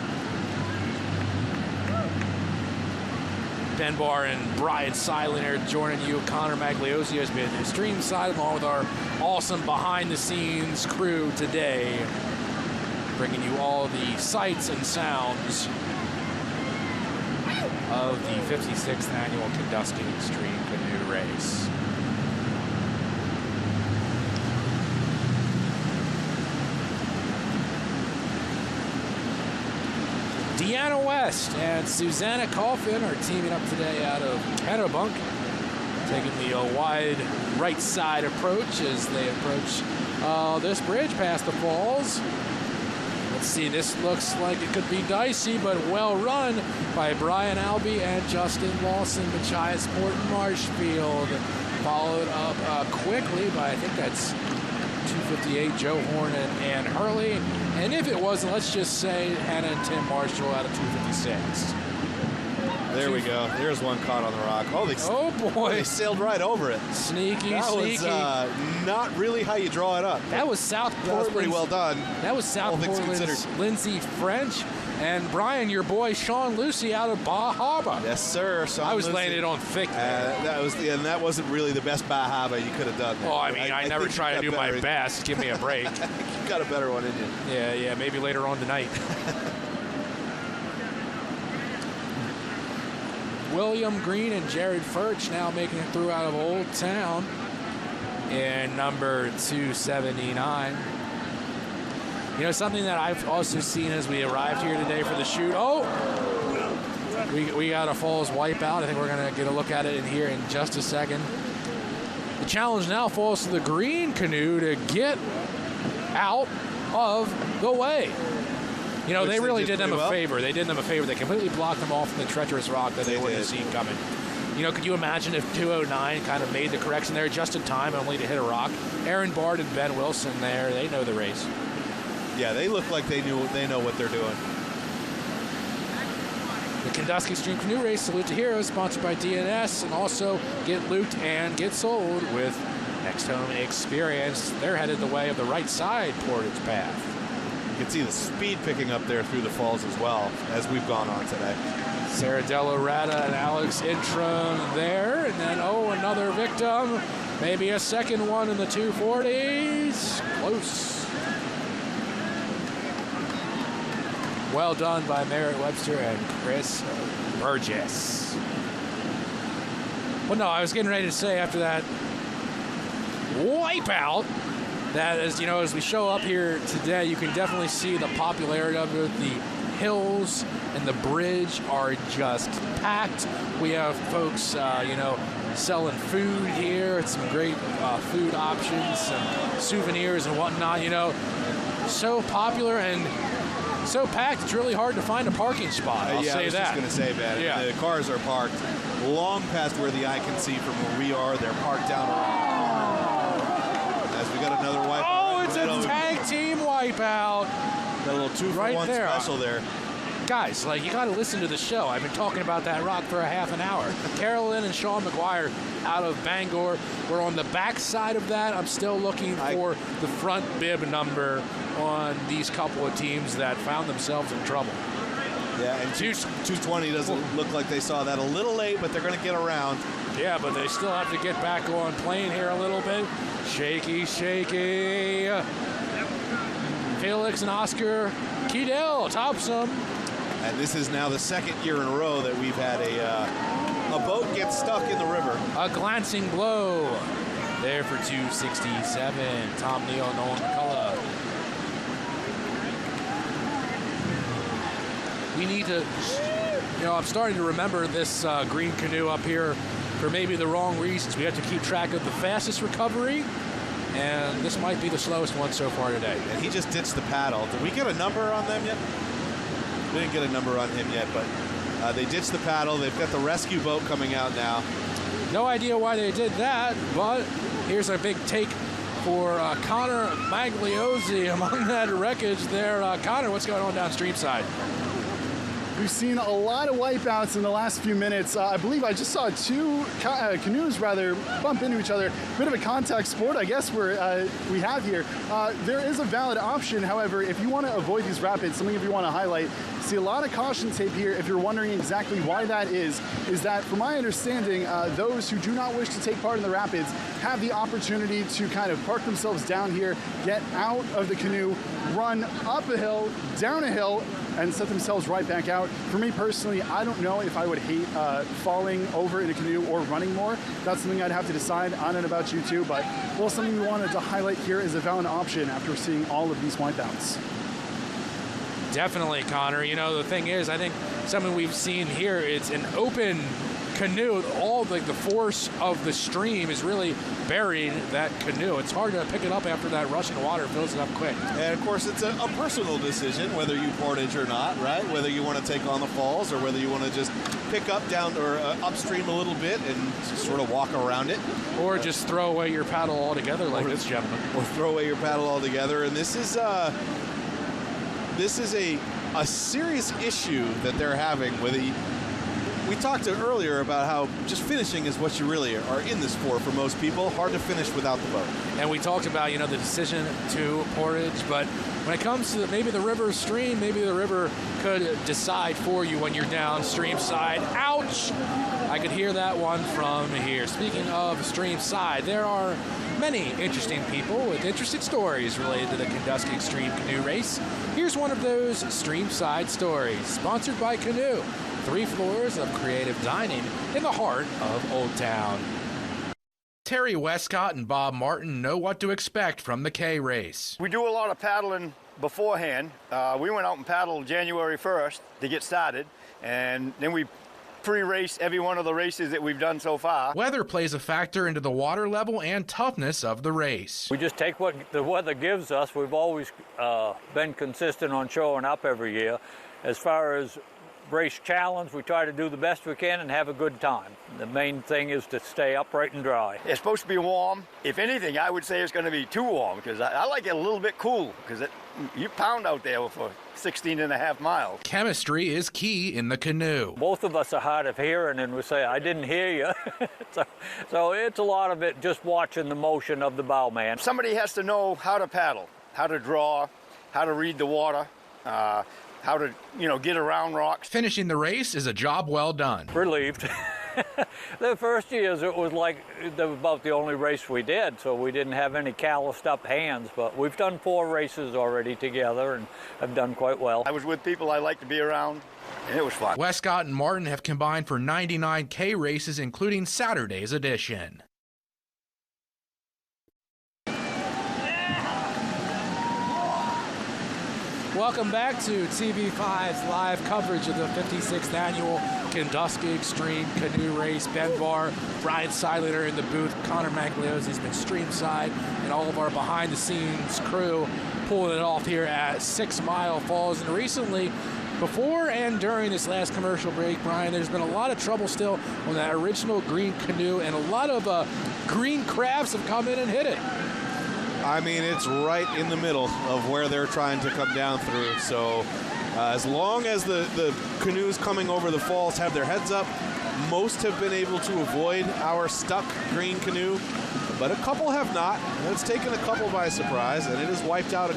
Ben Barr and Brian Seilinger joining you. Connor Magliozzi has been Streamside along with our awesome behind-the-scenes crew today, bringing you all the sights and sounds of the 56th annual Kenduskeag Stream Canoe Race. Deanna West and Susanna Coffin are teaming up today out of Kennebunk, taking the wide right side approach as they approach this bridge past the falls. Let's see, this looks like it could be dicey, but well run by Brian Albee and Justin Lawson, Machias Morton Marshfield. Followed up quickly by, I think that's 258, Joe Horn and Ann Hurley. And if it wasn't, let's just say Hannah and Tim Marshall out of 256. There we go. Here's one caught on the rock. Oh boy. They sailed right over it. Sneaky. That was not really how you draw it up. That was South Portland. That was pretty well done. That was South Portland's Lindsay French. And Brian, your boy Sean Lucy out of Bar Harbor. Yes, sir. Sean I was Lucy. laying it on thick there. And that wasn't really the best Bar Harbor you could have done there. Oh, I mean, I never try to do my best. Give me a break. You got a better one in you. Yeah, maybe later on tonight. William Green and Jared Furch now making it through out of Old Town in number 279. You know, something that I've also seen as we arrived here today for the shoot. Oh, we got a falls wipeout. I think we're going to get a look at it in here in just a second. The challenge now falls to the green canoe to get out of the way. You know, they really did them a favor. They did them a favor. They completely blocked them off from the treacherous rock that they wouldn't have seen coming. You know, could you imagine if 209 kind of made the correction there just in time only to hit a rock? Aaron Bard and Ben Wilson there, they know the race. Yeah, they look like they know what they're doing. The Kenduskeag Stream Canoe Race, Salute to Heroes, sponsored by DNS, and also Get Looped and Get Sold with Next Home Experience. They're headed the way of the right side Portage path. You can see the speed picking up there through the falls as well as we've gone on today. Sarah Delorata and Alex Intrum there, and then, another victim. Maybe a second one in the 240s. Close. Well done by Merritt Webster and Chris Burgess. Well, no, I was getting ready to say after that wipeout that, as you know, as we show up here today, you can definitely see the popularity of it. The hills and the bridge are just packed. We have folks, you know, selling food here. It's some great food options, some souvenirs and whatnot. You know, so popular and so packed, it's really hard to find a parking spot. I'll say that. I was just going to say, man, yeah. The cars are parked long past where the eye can see from where we are. They're parked down around. As we got another wipeout. Oh, it's a tag team wipeout. Got a little 2-for-1 special there. Guys, like, you got to listen to the show. I've been talking about that rock for a half an hour. Carolyn and Sean McGuire out of Bangor. We're on the back side of that. I'm still looking for the front bib number on these couple of teams that found themselves in trouble. Yeah, and 220 doesn't look like they saw that a little late, but they're going to get around. Yeah, but they still have to get back on plane here a little bit. Shaky, shaky. Felix and Oscar Keedell tops them. And this is now the second year in a row that we've had a boat get stuck in the river. A glancing blow there for 267. Tom Neal and Nolan McCullough. We need to, you know, I'm starting to remember this green canoe up here for maybe the wrong reasons. We have to keep track of the fastest recovery, and this might be the slowest one so far today. And he just ditched the paddle. Did we get a number on them yet? We didn't get a number on him yet, but they ditched the paddle. They've got the rescue boat coming out now. No idea why they did that, but here's a big take for Connor Magliozzi among that wreckage there. Connor, what's going on down Streamside? We've seen a lot of wipeouts in the last few minutes. I believe I just saw two canoes bump into each other. Bit of a contact sport, I guess, we have here. There is a valid option, however, if you want to avoid these rapids, something if you want to highlight, see a lot of caution tape here. If you're wondering exactly why that is that, from my understanding, those who do not wish to take part in the rapids have the opportunity to kind of park themselves down here, get out of the canoe, run up a hill, down a hill, and set themselves right back out. For me personally, I don't know if I would hate falling over in a canoe or running more. That's something I'd have to decide. I don't know about you too, but well, something we wanted to highlight here is a valid option after seeing all of these wipeouts. Definitely, Connor. You know, the thing is, I think something we've seen here, it's an open canoe. All the force of the stream is really buried that canoe. It's hard to pick it up after that rushing water fills it up quick. And of course, it's a personal decision whether you portage or not, right? Whether you want to take on the falls or whether you want to just pick up down or upstream a little bit and just sort of walk around it. Or just throw away your paddle altogether like this gentleman. Or throw away your paddle altogether. And this is a serious issue that they're having with we talked earlier about how just finishing is what you really are in this for most people. Hard to finish without the boat. And we talked about, you know, the decision to portage, but when it comes to maybe the river stream, maybe the river could decide for you when you're down stream side. Ouch! I could hear that one from here. Speaking of stream side, there are many interesting people with interesting stories related to the Kenduskeag Stream Canoe Race. Here's one of those Streamside stories, sponsored by Canoe. 3 floors of creative dining in the heart of Old Town. Terry Westcott and Bob Martin know what to expect from the K-Race. We do a lot of paddling beforehand. We went out and paddled January 1st to get started, and then we pre-race every one of the races that we've done so far. Weather plays a factor into the water level and toughness of the race. We just take what the weather gives us. We've always been consistent on showing up every year. As far as race challenge, we try to do the best we can and have a good time. The main thing is to stay upright and dry. It's supposed to be warm. If anything, I would say it's going to be too warm because I like it a little bit cool because you pound out there for 16 and a half miles. Chemistry is key in the canoe. Both of us are hard of hearing and we say, I didn't hear you. so it's a lot of it just watching the motion of the bow man. Somebody has to know how to paddle, how to draw, how to read the water, how to, get around rocks. Finishing the race is a job well done. Relieved. The first years it was like about the only race we did, so we didn't have any calloused up hands, but we've done 4 races already together and have done quite well. I was with people I like to be around, and it was fun. Westcott and Martin have combined for 99K races, including Saturday's edition. Welcome back to TV5's live coverage of the 56th annual Kenduskeag Extreme Canoe Race. Ben Barr, Brian Seidler in the booth, Connor Magliozzi's been Streamside, and all of our behind-the-scenes crew pulling it off here at 6 Mile Falls. And recently, before and during this last commercial break, Brian, there's been a lot of trouble still on that original green canoe, and a lot of green crabs have come in and hit it. I mean, it's right in the middle of where they're trying to come down through. So as long as the canoes coming over the falls have their heads up, most have been able to avoid our stuck green canoe, but a couple have not. It's taken a couple by surprise, and it has wiped out.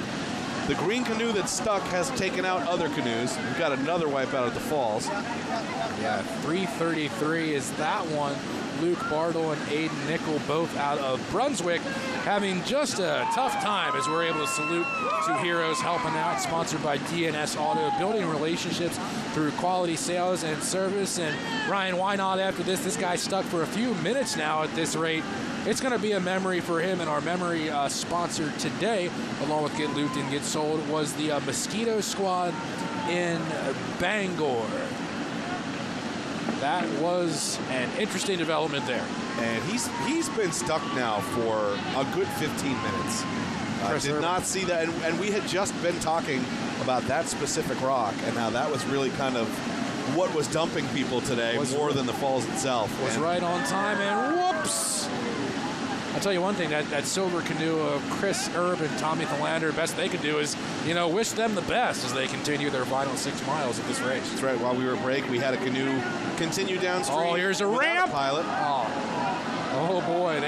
The green canoe that's stuck has taken out other canoes. We've got another wipeout at the falls. Yeah, 333 is that one. Luke Bartle and Aiden Nickel, both out of Brunswick, having just a tough time as we're able to salute 2 heroes helping out, sponsored by DNS Auto, building relationships through quality sales and service. And Ryan, why not after this? This guy's stuck for a few minutes now at this rate. It's going to be a memory for him, and our memory sponsor today, along with Get Looped and Get Sold, was the Mosquito Squad in Bangor. That was an interesting development there. And he's been stuck now for a good 15 minutes. Did not see that, and we had just been talking about that specific rock, and how that was really kind of what was dumping people today more than the falls itself. Was right on time, and whoops! I'll tell you one thing, that silver canoe of Chris Erb and Tommy Thalander, best they could do is, wish them the best as they continue their final 6 miles of this race. That's right. While we were at break, we had a canoe continue downstream. Oh, here's a ramp. Pilot. Oh boy,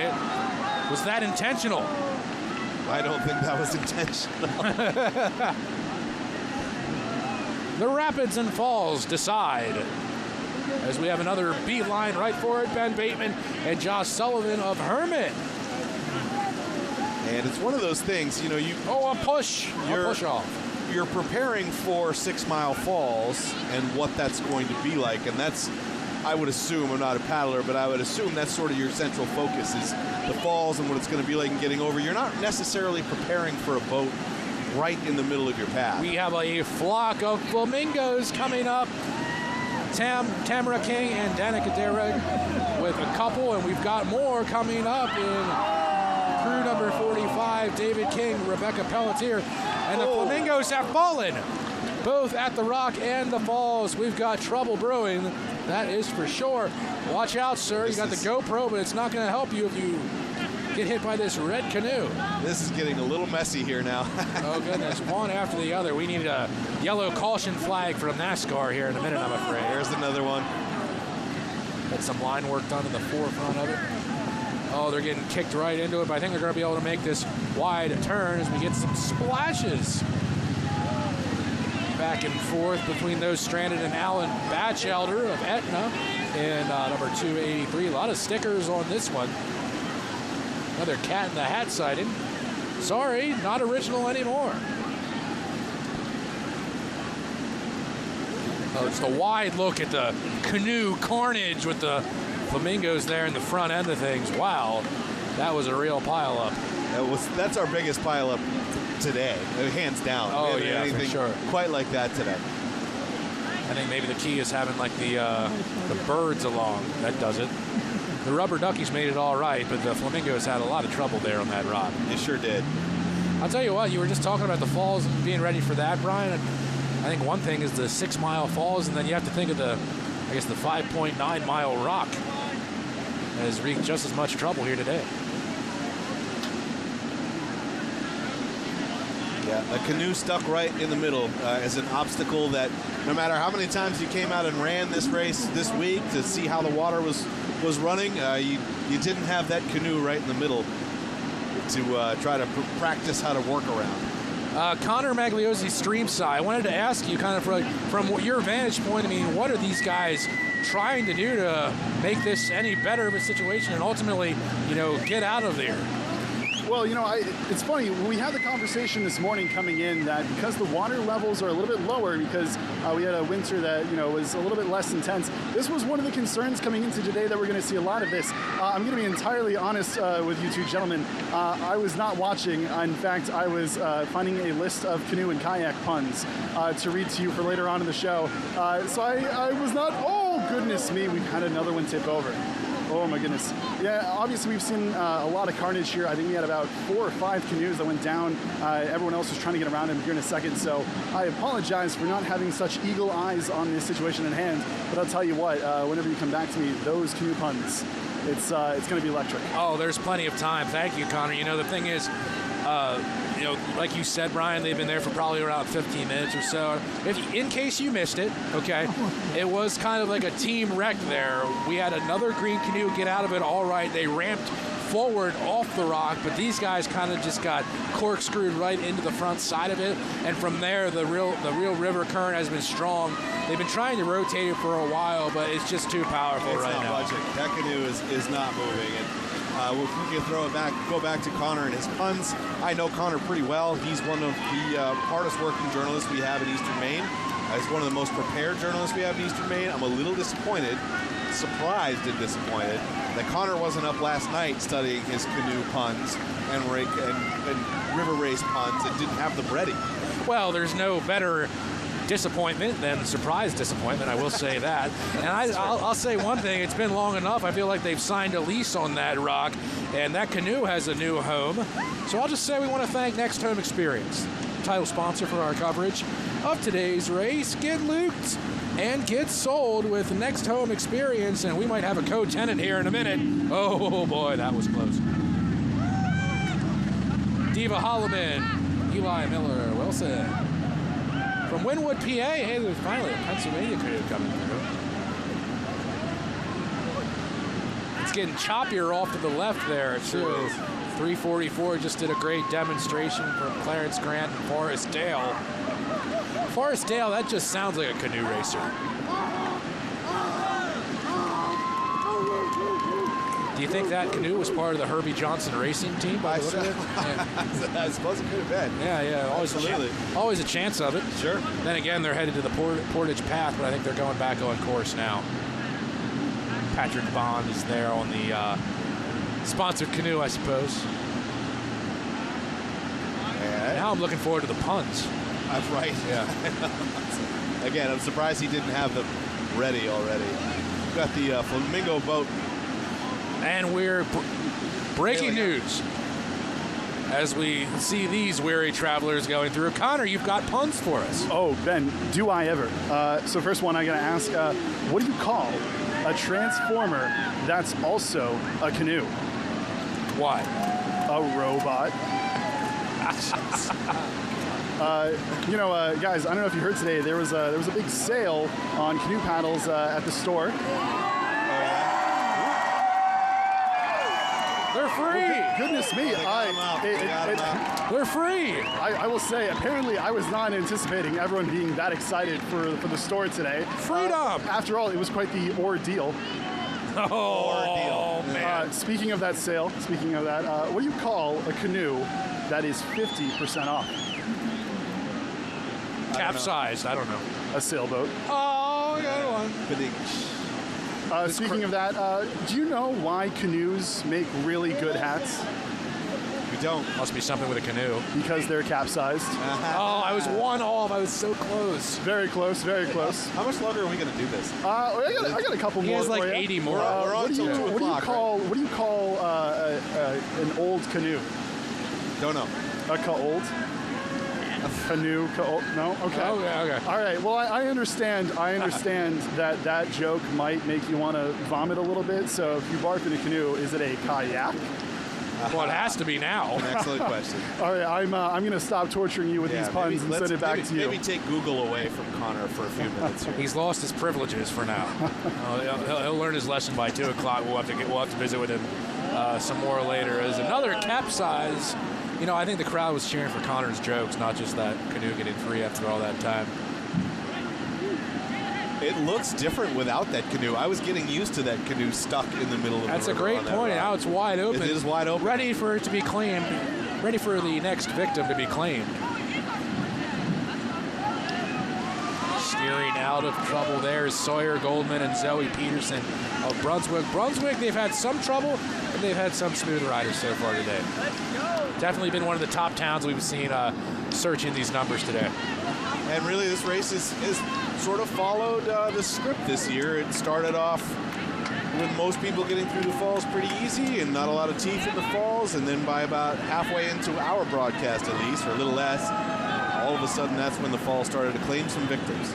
was that intentional? I don't think that was intentional. The rapids and falls decide. As we have another beeline right for it, Ben Bateman and Josh Sullivan of Hermit. And it's one of those things, a push off. You're preparing for 6 Mile Falls and what that's going to be like, and that's, I would assume, I'm not a paddler, but I would assume that's sort of your central focus is the falls and what it's going to be like and getting over. You're not necessarily preparing for a boat right in the middle of your path. We have a flock of flamingos coming up. Tamara King and Danica Derrick with a couple, and we've got more coming up in crew number 45, David King, Rebecca Pelletier, and the flamingos have fallen, both at the rock and the falls. We've got trouble brewing, that is for sure. Watch out, sir. You got the GoPro, but it's not going to help you if you get hit by this red canoe. This is getting a little messy here now. Oh, goodness. One after the other. We need a yellow caution flag from NASCAR here in a minute, I'm afraid. There's another one. Got some line work done in the forefront of it. Oh, they're getting kicked right into it, but I think they're going to be able to make this wide turn as we get some splashes. Back and forth between those stranded and Alan Batchelder of Etna and number 283. A lot of stickers on this one. Another cat in the hat sighting. Sorry, not original anymore. Oh, it's the wide look at the canoe carnage with the flamingos there in the front end of things. Wow, that was a real pileup. That's our biggest pileup today, hands down. Oh yeah, for sure. Quite like that today. I think maybe the key is having like the birds along. That does it. The rubber duckies made it all right, but the flamingos had a lot of trouble there on that rock. They sure did. I'll tell you what, you were just talking about the falls and being ready for that, Brian. I think one thing is the 6 Mile Falls, and then you have to think of the 5.9 mile rock has wreaked just as much trouble here today. Yeah, a canoe stuck right in the middle is an obstacle that no matter how many times you came out and ran this race this week to see how the water was running, you didn't have that canoe right in the middle to try to practice how to work around. Connor Magliozzi, Streamside. I wanted to ask you kind of from your vantage point, I mean, what are these guys trying to do to make this any better of a situation and ultimately, get out of there? Well, it's funny. We had the conversation this morning coming in that because the water levels are a little bit lower because we had a winter that, was a little bit less intense, this was one of the concerns coming into today that we're going to see a lot of this. I'm going to be entirely honest with you two gentlemen. I was not watching. In fact, I was finding a list of canoe and kayak puns to read to you for later on in the show. So I was not, oh, goodness me, we've had another one tip over. Oh my goodness. Yeah, obviously we've seen a lot of carnage here. I think we had about 4 or 5 canoes that went down. Everyone else was trying to get around him here in a second, so I apologize for not having such eagle eyes on this situation in hand, but I'll tell you what, whenever you come back to me, those canoe puns, it's going to be electric. Oh, there's plenty of time. Thank you, Connor. The thing is, like you said, Brian, they've been there for probably around 15 minutes or so. In case you missed it, okay, it was kind of like a team wreck there. We had another green canoe get out of it all right. They ramped forward off the rock, but these guys kind of just got corkscrewed right into the front side of it, and from there the real river current has been strong. They've been trying to rotate it for a while, but it's just too powerful right now. Budging. That canoe is not moving. And we can go back to Connor and his puns. I know Connor pretty well. He's one of the hardest working journalists we have in Eastern Maine. He's one of the most prepared journalists we have in Eastern Maine. I'm a little surprised and disappointed that Connor wasn't up last night studying his canoe puns and river race puns and didn't have them ready. Well, there's no better disappointment than surprise disappointment, I will say that. And I'll say one thing, it's been long enough, I feel like they've signed a lease on that rock, and that canoe has a new home. So I'll just say we want to thank Next Home Experience, title sponsor for our coverage of today's race. Get looped and get sold with Next Home Experience, and we might have a co-tenant here in a minute. Oh boy, that was close. Diva Holloman, Eli Miller Wilson. From Wynwood, PA, hey, there's finally a Pennsylvania canoe coming through. It's getting choppier off to the left there, too. 344 just did a great demonstration from Clarence Grant and Forrest Dale. Forrest Dale, that just sounds like a canoe racer. Do you think that canoe was part of the Herbie Johnson racing team? I suppose it could have been. Yeah, always a chance of it. Sure. Then again, they're headed to the Portage path, but I think they're going back on course now. Patrick Bond is there on the sponsored canoe, I suppose. Yeah. Now I'm looking forward to the puns. That's right. Yeah. Again, I'm surprised he didn't have them ready already. We've got the Flamingo boat. And we're breaking news as we see these weary travelers going through. Connor, you've got puns for us. Oh, Ben, do I ever? So first one, I'm going to ask, what do you call a transformer that's also a canoe? What? A robot. Guys, I don't know if you heard today, there was a big sale on canoe paddles at the store. They're free. Well, goodness me. They're free. I will say, apparently, I was not anticipating everyone being that excited for the store today. Freedom. After all, it was quite the ordeal. Oh, man. Speaking of that sale, what do you call a canoe that is 50% off? Capsized. I don't know. A sailboat. Oh, I got one. Speaking of that, do you know why canoes make really good hats? We don't. Must be something with a canoe. Because they're capsized. Oh, I was one off. I was so close. Very close, very close. How much longer are we going to do this? I got a couple more. He has like 80 more. We're on till 2 o'clock. What do you call an old canoe? Don't know. A old? A canoe? No? Okay. Okay. All right. Well, I understand that joke might make you want to vomit a little bit. So if you barf in a canoe, is it a kayak? Well, it has to be now. An excellent question. All right, I'm going to stop torturing you with these puns and send it back to you. Maybe take Google away from Connor for a few minutes here. He's lost his privileges for now. He'll learn his lesson by 2 o'clock. We'll have to visit with him some more later. As another capsize You know, I think the crowd was cheering for Connor's jokes, not just that Canoe getting free after all that time. It looks different without that canoe. I was getting used to that canoe stuck in the middle of That's the a river. great point. Now it's wide open. It is wide open. Ready for it to be claimed. Ready for the next victim to be claimed. Steering out of trouble there is Sawyer Goldman and Zoe Peterson of Brunswick. Brunswick, they've had some trouble, and they've had some smooth riders so far today. Definitely been one of the top towns we've seen searching these numbers today. And really, this race is sort of followed the script this year. It started off with most people getting through the falls pretty easy and not a lot of teeth in the falls, and then by about halfway into our broadcast at least, or a little less, all of a sudden that's when the falls started to claim some victims.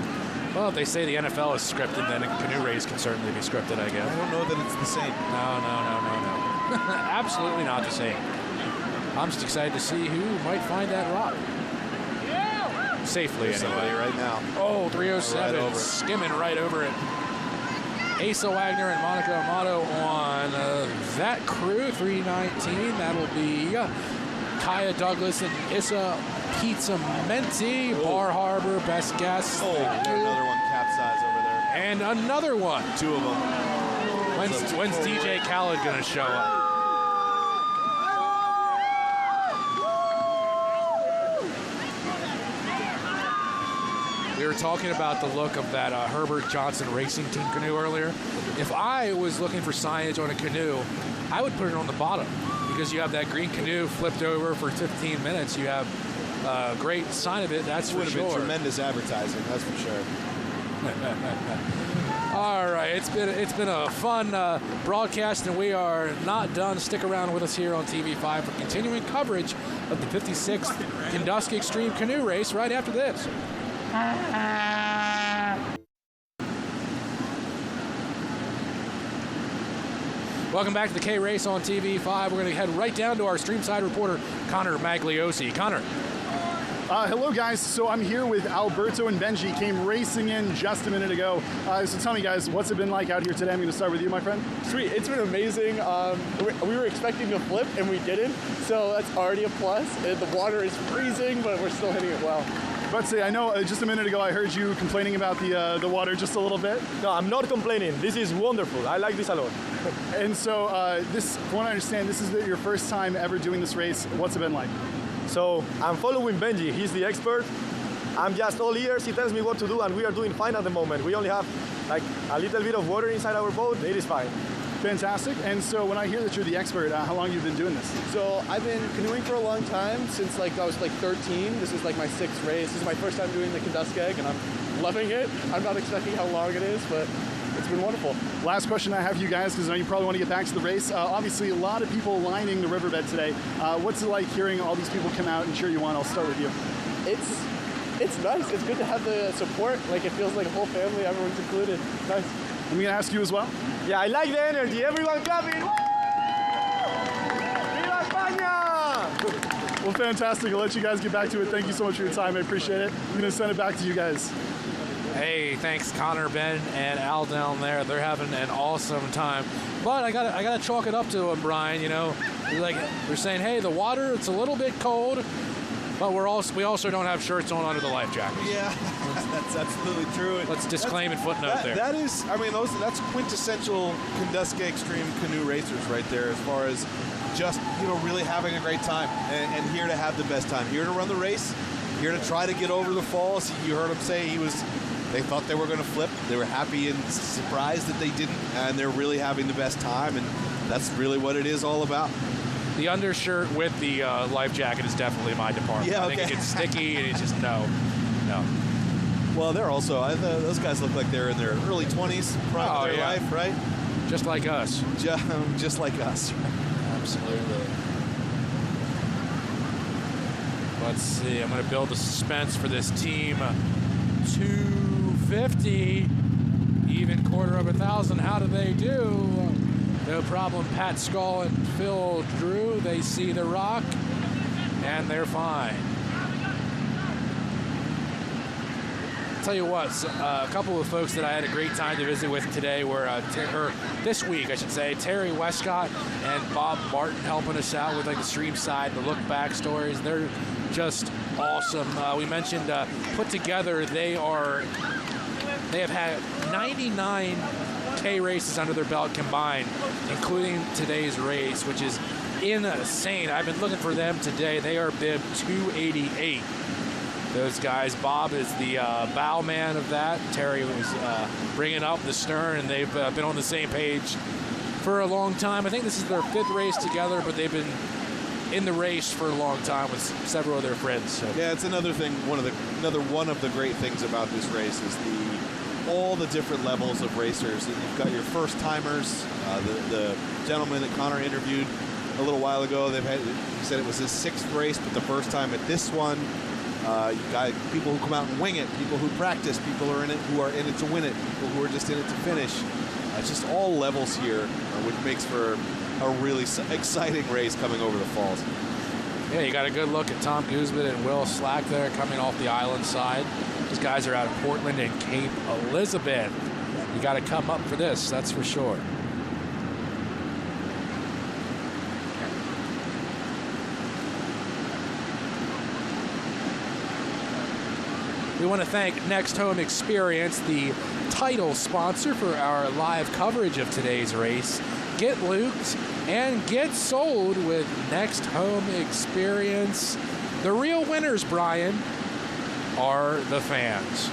Well, if they say the NFL is scripted, then a canoe race can certainly be scripted, I guess. I don't know that it's the same. No. Absolutely not the same. I'm just excited to see who might find that rock. Safely, somebody anyway. right now. Oh, 307, right skimming right over it. Asa Wagner and Monica Amato on that crew, 319. That'll be Kaya Douglas and Issa Pizzamenti, Bar Harbor, best guess. Oh, another one capsized over there. And another one. Two of them. When's DJ Khaled going to show up? We were talking about the look of that Herbert Johnson Racing Team canoe earlier. If I was looking for signage on a canoe, I would put it on the bottom because you have that green canoe flipped over for 15 minutes. You have a great sign of it, that's for sure. Would have been tremendous advertising, that's for sure. All right, it's been a fun broadcast, and we are not done. Stick around with us here on TV5 for continuing coverage of the 56th Kenduskeag Extreme Canoe Race right after this. Welcome back to the K-Race on TV5. We're going to head right down to our Streamside reporter, Connor Magliosi. Connor. Hello, guys. So I'm here with Alberto and Benji. Came racing in just a minute ago. So tell me, guys, what's it been like out here today? I'm going to start with you, my friend. Sweet. It's been amazing. We were expecting to flip, and we didn't. So that's already a plus. And the water is freezing, but we're still hitting it well. But say, I know just a minute ago I heard you complaining about the water just a little bit. No, I'm not complaining. This is wonderful. I like this a lot. And so this, from what I understand, this is your first time ever doing this race. What's it been like? So I'm following Benji. He's the expert. I'm just all ears. He tells me what to do, and we are doing fine at the moment. We only have like a little bit of water inside our boat. It is fine. Fantastic. And so when I hear that you're the expert, how long have you been doing this? So I've been canoeing for a long time, since I was 13. This is like my 6th race. This is my first time doing the Kenduskeag, and I'm loving it. I'm not expecting how long it is, but it's been wonderful. Last question I have for you guys, because I know you probably want to get back to the race. Obviously, a lot of people lining the riverbed today. What's it like hearing all these people come out and cheer you on? I'll start with you. It's nice. It's good to have the support. Like, it feels like a whole family. Everyone's included. It's nice. I'm going to ask you as well. Yeah, I like the energy. Everyone clapping. Woo! Viva España! Well, fantastic. I'll let you guys get back to it. Thank you so much for your time. I appreciate it. I'm going to send it back to you guys. Hey, thanks Connor, Ben, and Al down there. They're having an awesome time. But I gotta chalk it up to them, Brian. You know, they're saying, hey, the water, it's a little bit cold, but we also don't have shirts on under the life jackets. Yeah, that's absolutely true. Let's disclaim and footnote there. That is, I mean, that's quintessential Kenduskeag Extreme canoe racers right there, as far as just, really having a great time and here to have the best time. Here to run the race, here to try to get over the falls. You heard him say they thought they were going to flip. They were happy and surprised that they didn't, and they're really having the best time, and that's really what it is all about. The undershirt with the life jacket is definitely my department. Yeah, I think it gets sticky, and it's just no. Well, they're also, those guys look like they're in their early 20s, prime of their life, right? Just like us. Just like us. Absolutely. Let's see. I'm going to build the suspense for this team. 250, even quarter of 1,000. How do they do? No problem. Pat Skull and Phil Drew. They see the rock, and they're fine. tell you what, a couple of folks that I had a great time to visit with today were, or this week, I should say, Terry Westcott and Bob Martin helping us out with like the Streamside, the look back stories. They're just awesome. We mentioned put together, they have had 99 K races under their belt combined, including today's race, which is insane. I've been looking for them today. They are bib 288. Those guys. Bob is the bow man of that. Terry was bringing up the stern, and they've been on the same page for a long time. I think this is their 5th race together, but they've been in the race for a long time with several of their friends. So. Yeah, it's another thing. Another one of the great things about this race is all the different levels of racers. You've got your first timers. The gentleman that Connor interviewed a little while ago, he said it was his 6th race, but the first time at this one. You've got people who come out and wing it, people who practice, people who are in it to win it, people who are just in it to finish. Just all levels here, which makes for a really exciting race coming over the falls. Yeah, you got a good look at Tom Guzman and Will Slack there coming off the island side. These guys are out of Portland and Cape Elizabeth. You got to come up for this, that's for sure. We want to thank Next Home Experience, the title sponsor for our live coverage of today's race. Get looped and get sold with Next Home Experience. The real winners, Brian, are the fans.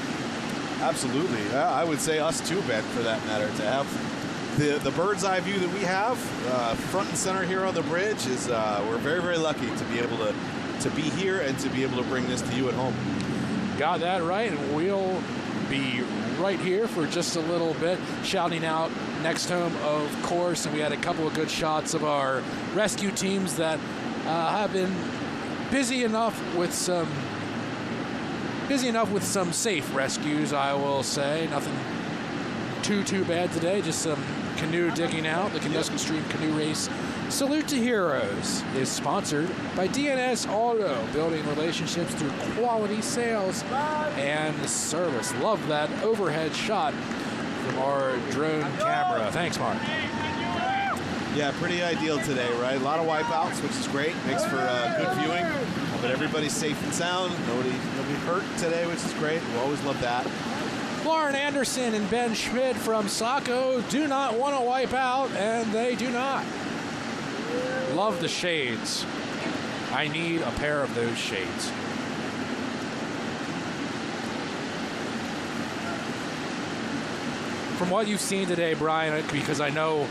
Absolutely. I would say us too, Ben, for that matter. To have the bird's eye view that we have front and center here on the bridge is we're very, very lucky to be able to be here and to be able to bring this to you at home. Got that right, and we'll be right here for just a little bit, shouting out Next Home, of course, and we had a couple of good shots of our rescue teams that have been busy enough with some safe rescues, I will say. Nothing too bad today, just some canoe digging out. The Kenduskeag Stream Canoe Race Salute to Heroes is sponsored by DNS Auto, building relationships through quality sales and service. Love that overhead shot from our drone camera. Thanks, Mark. Yeah, pretty ideal today, right? A lot of wipeouts, which is great. Makes for good viewing. But everybody's safe and sound. Nobody hurt today, which is great. We always love that. Lauren Anderson and Ben Schmidt from Saco do not want to wipe out, and they do not. Love the shades. I need a pair of those shades. From what you've seen today, Brian, because I know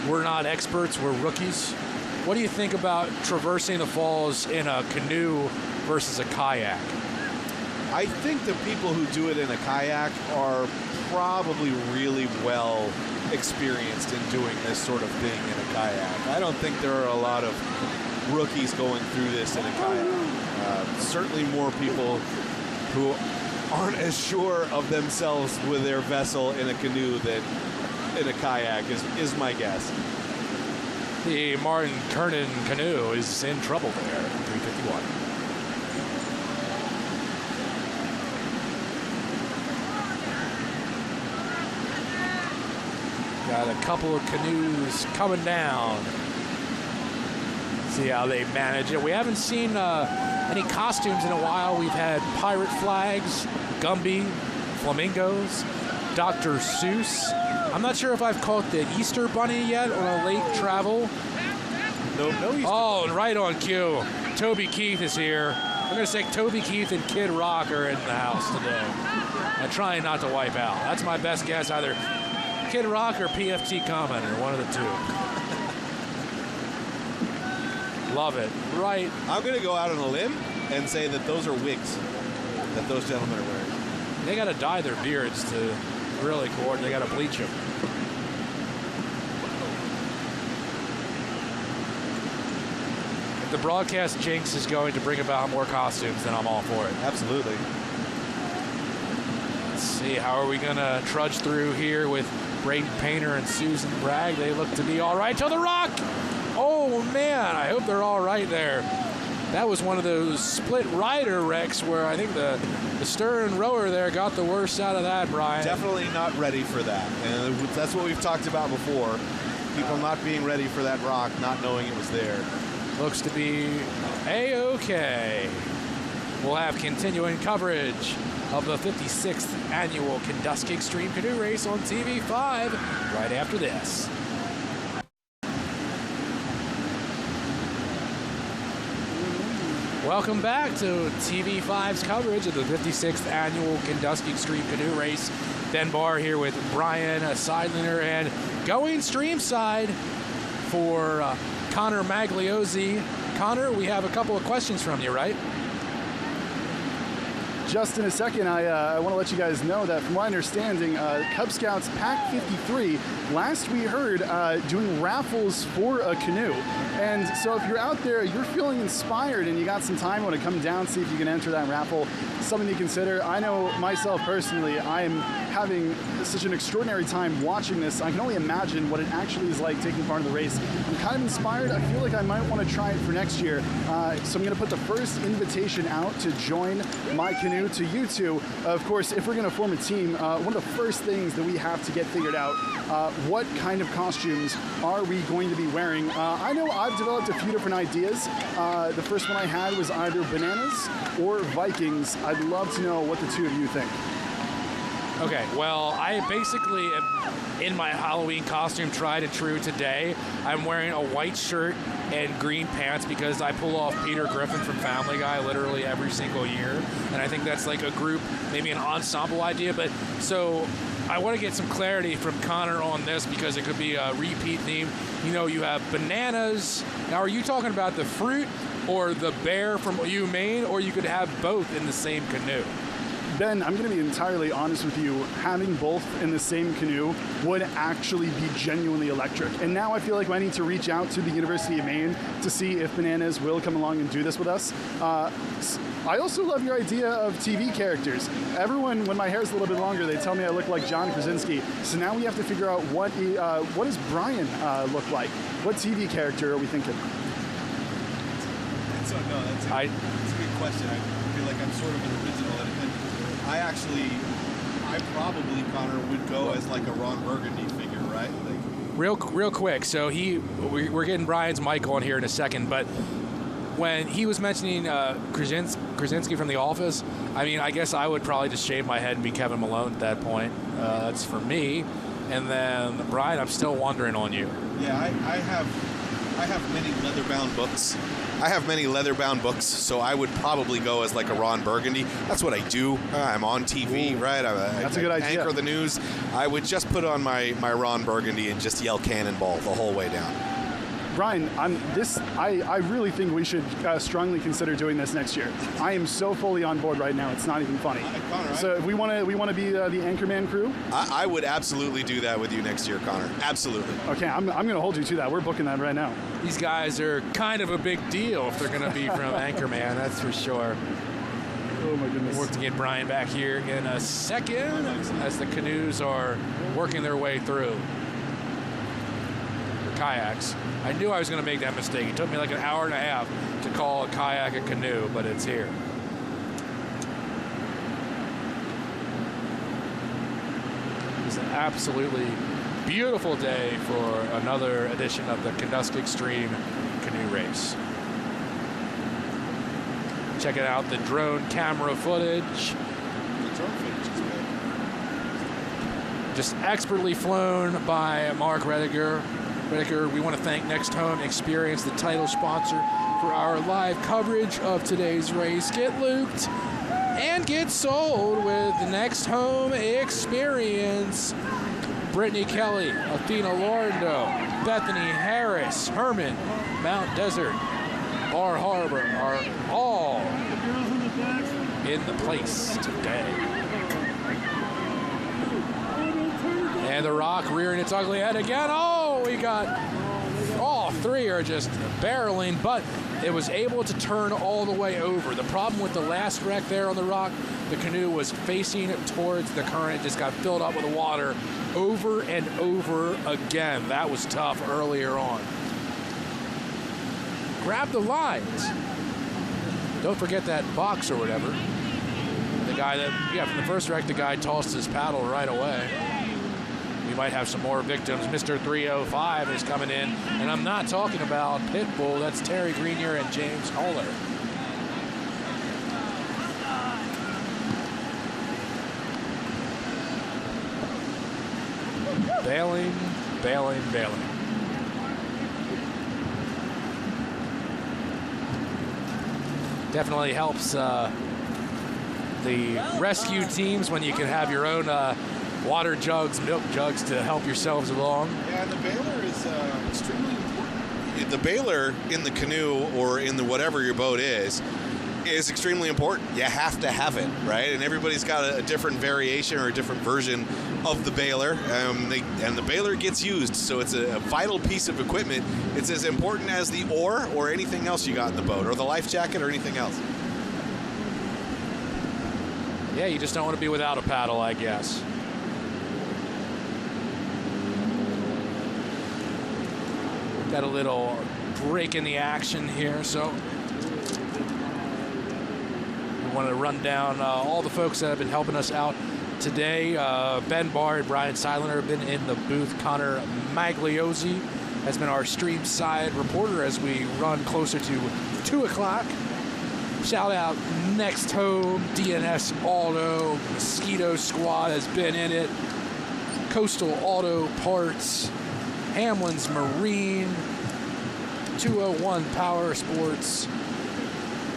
we're not experts, we're rookies, what do you think about traversing the falls in a canoe versus a kayak? I think the people who do it in a kayak are probably really well experienced in doing this sort of thing in a kayak. I don't think there are a lot of rookies going through this in a kayak. Certainly more people who aren't as sure of themselves with their vessel in a canoe than in a kayak is my guess. The Martin Kernan canoe is in trouble there, 351. Got a couple of canoes coming down. See how they manage it. We haven't seen any costumes in a while. We've had pirate flags, Gumby, flamingos, Dr. Seuss. I'm not sure if I've caught the Easter Bunny yet on a lake travel. No Easter Bunny. Right on cue. Toby Keith is here. I'm going to say Toby Keith and Kid Rock are in the house today. I'm trying not to wipe out. That's my best guess, either Kid Rock or PFT Commenter, one of the two. Love it. Right. I'm going to go out on a limb and say that those are wigs that those gentlemen are wearing. They got to dye their beards to really coordinate. They got to bleach them. If the broadcast jinx is going to bring about more costumes, then I'm all for it. Absolutely. Let's see, how are we going to trudge through here with Braden Painter and Susan Bragg? They look to be all right. To the rock! Oh, man, I hope they're all right there. that was one of those split rider wrecks where I think the stern rower there got the worst out of that, Brian. Definitely not ready for that. And that's what we've talked about before. People not being ready for that rock, not knowing it was there. Looks to be A-OK. We'll have continuing coverage of the 56th annual Kenduskeag Extreme Canoe Race on TV5 right after this. Welcome back to TV5's coverage of the 56th annual Kenduskeag Extreme Canoe Race. Ben Barr here with Brian Seidliner, and going streamside for Connor Magliozzi. Connor, we have a couple of questions from you, right? Just in a second, I want to let you guys know that from my understanding, Cub Scouts Pack 53, last we heard, doing raffles for a canoe. And so if you're out there, you're feeling inspired and you got some time, want to come down, see if you can enter that raffle, something to consider. I know myself personally, I am having such an extraordinary time watching this. I can only imagine what it actually is like taking part in the race. I'm kind of inspired. I feel like I might want to try it for next year. So I'm going to put the first invitation out to join my canoe to you two. Of course, if we're going to form a team, one of the first things that we have to get figured out, what kind of costumes are we going to be wearing? I know I've developed a few different ideas. The first one I had was either bananas or Vikings. I'd love to know what the two of you think. Okay, well, I basically am in my Halloween costume, tried and true today. I'm wearing a white shirt and green pants because I pull off Peter Griffin from Family Guy literally every single year. And I think that's like a group, maybe an ensemble idea. But so I want to get some clarity from Connor on this because it could be a repeat theme. You know, you have bananas. Now, are you talking about the fruit or the bear from Maine, or you could have both in the same canoe? Ben, I'm going to be entirely honest with you. Having both in the same canoe would actually be genuinely electric. And now I feel like I need to reach out to the University of Maine to see if Bananas will come along and do this with us. I also love your idea of TV characters. Everyone, when my hair is a little bit longer, they tell me I look like John Krasinski. So now we have to figure out what does Brian look like? What TV character are we thinking? That's a good question. I feel like I'm sort of an original. I probably, Connor, would go as like a Ron Burgundy figure, right? Like, real quick. So we're getting Brian's mic on here in a second, but when he was mentioning Krasinski from The Office, I mean, I guess I would probably just shave my head and be Kevin Malone at that point. That's for me. And then Brian, I'm still wondering on you. Yeah, I have many leather-bound books. So I would probably go as like a Ron Burgundy. That's what I do. I'm on TV, right? That's a good idea. Anchor the news. I would just put on my Ron Burgundy and just yell cannonball the whole way down. Brian, I really think we should strongly consider doing this next year. I am so fully on board right now. It's not even funny. Connor, so if we want to be the Anchorman crew. I would absolutely do that with you next year, Connor. Absolutely. Okay, I'm going to hold you to that. We're booking that right now. These guys are kind of a big deal if they're going to be from Anchorman, that's for sure. Oh my goodness. We'll work to get Brian back here in a second as the canoes are working their way through. Kayaks. I knew I was going to make that mistake. It took me like an hour and a half to call a kayak a canoe, but it's here. It's an absolutely beautiful day for another edition of the Kenduskeag Extreme Canoe Race. Checking out the drone camera footage. The drone footage is good. Just expertly flown by Mark Rediger. We want to thank Next Home Experience, the title sponsor for our live coverage of today's race. Get looped and get sold with the Next Home Experience. Brittany Kelly, Athena Lorando, Bethany Harris, Herman, Mount Desert, Bar Harbor are all in the place today. And the rock rearing its ugly head again. Oh, we got all three are just barreling, but it was able to turn all the way over. The problem with the last wreck there on the rock, the canoe was facing towards the current, just got filled up with water over and over again. That was tough earlier on. Grab the lines. Don't forget that box or whatever. The guy that, from the first wreck, the guy tossed his paddle right away. We might have some more victims. Mr. 305 is coming in, and I'm not talking about Pitbull. That's Terry Greenier and James Holler. Bailing, bailing, bailing. Definitely helps the rescue teams when you can have your own water jugs, milk jugs to help yourselves along. Yeah, the bailer is extremely important. The bailer in the canoe or in the whatever your boat is extremely important. You have to have it, right? And everybody's got a different variation or a different version of the bailer, and the bailer gets used, so it's a vital piece of equipment. It's as important as the oar or anything else you got in the boat, or the life jacket or anything else. Yeah, you just don't want to be without a paddle, I guess. Got a little break in the action here, so we want to run down all the folks that have been helping us out today. Ben Barr and Brian Seilener have been in the booth. Connor Magliozzi has been our Streamside reporter as we run closer to 2 o'clock. Shout out Next Home, DNS Auto, Mosquito Squad has been in it, Coastal Auto Parts, Hamlin's Marine, 201 Power Sports,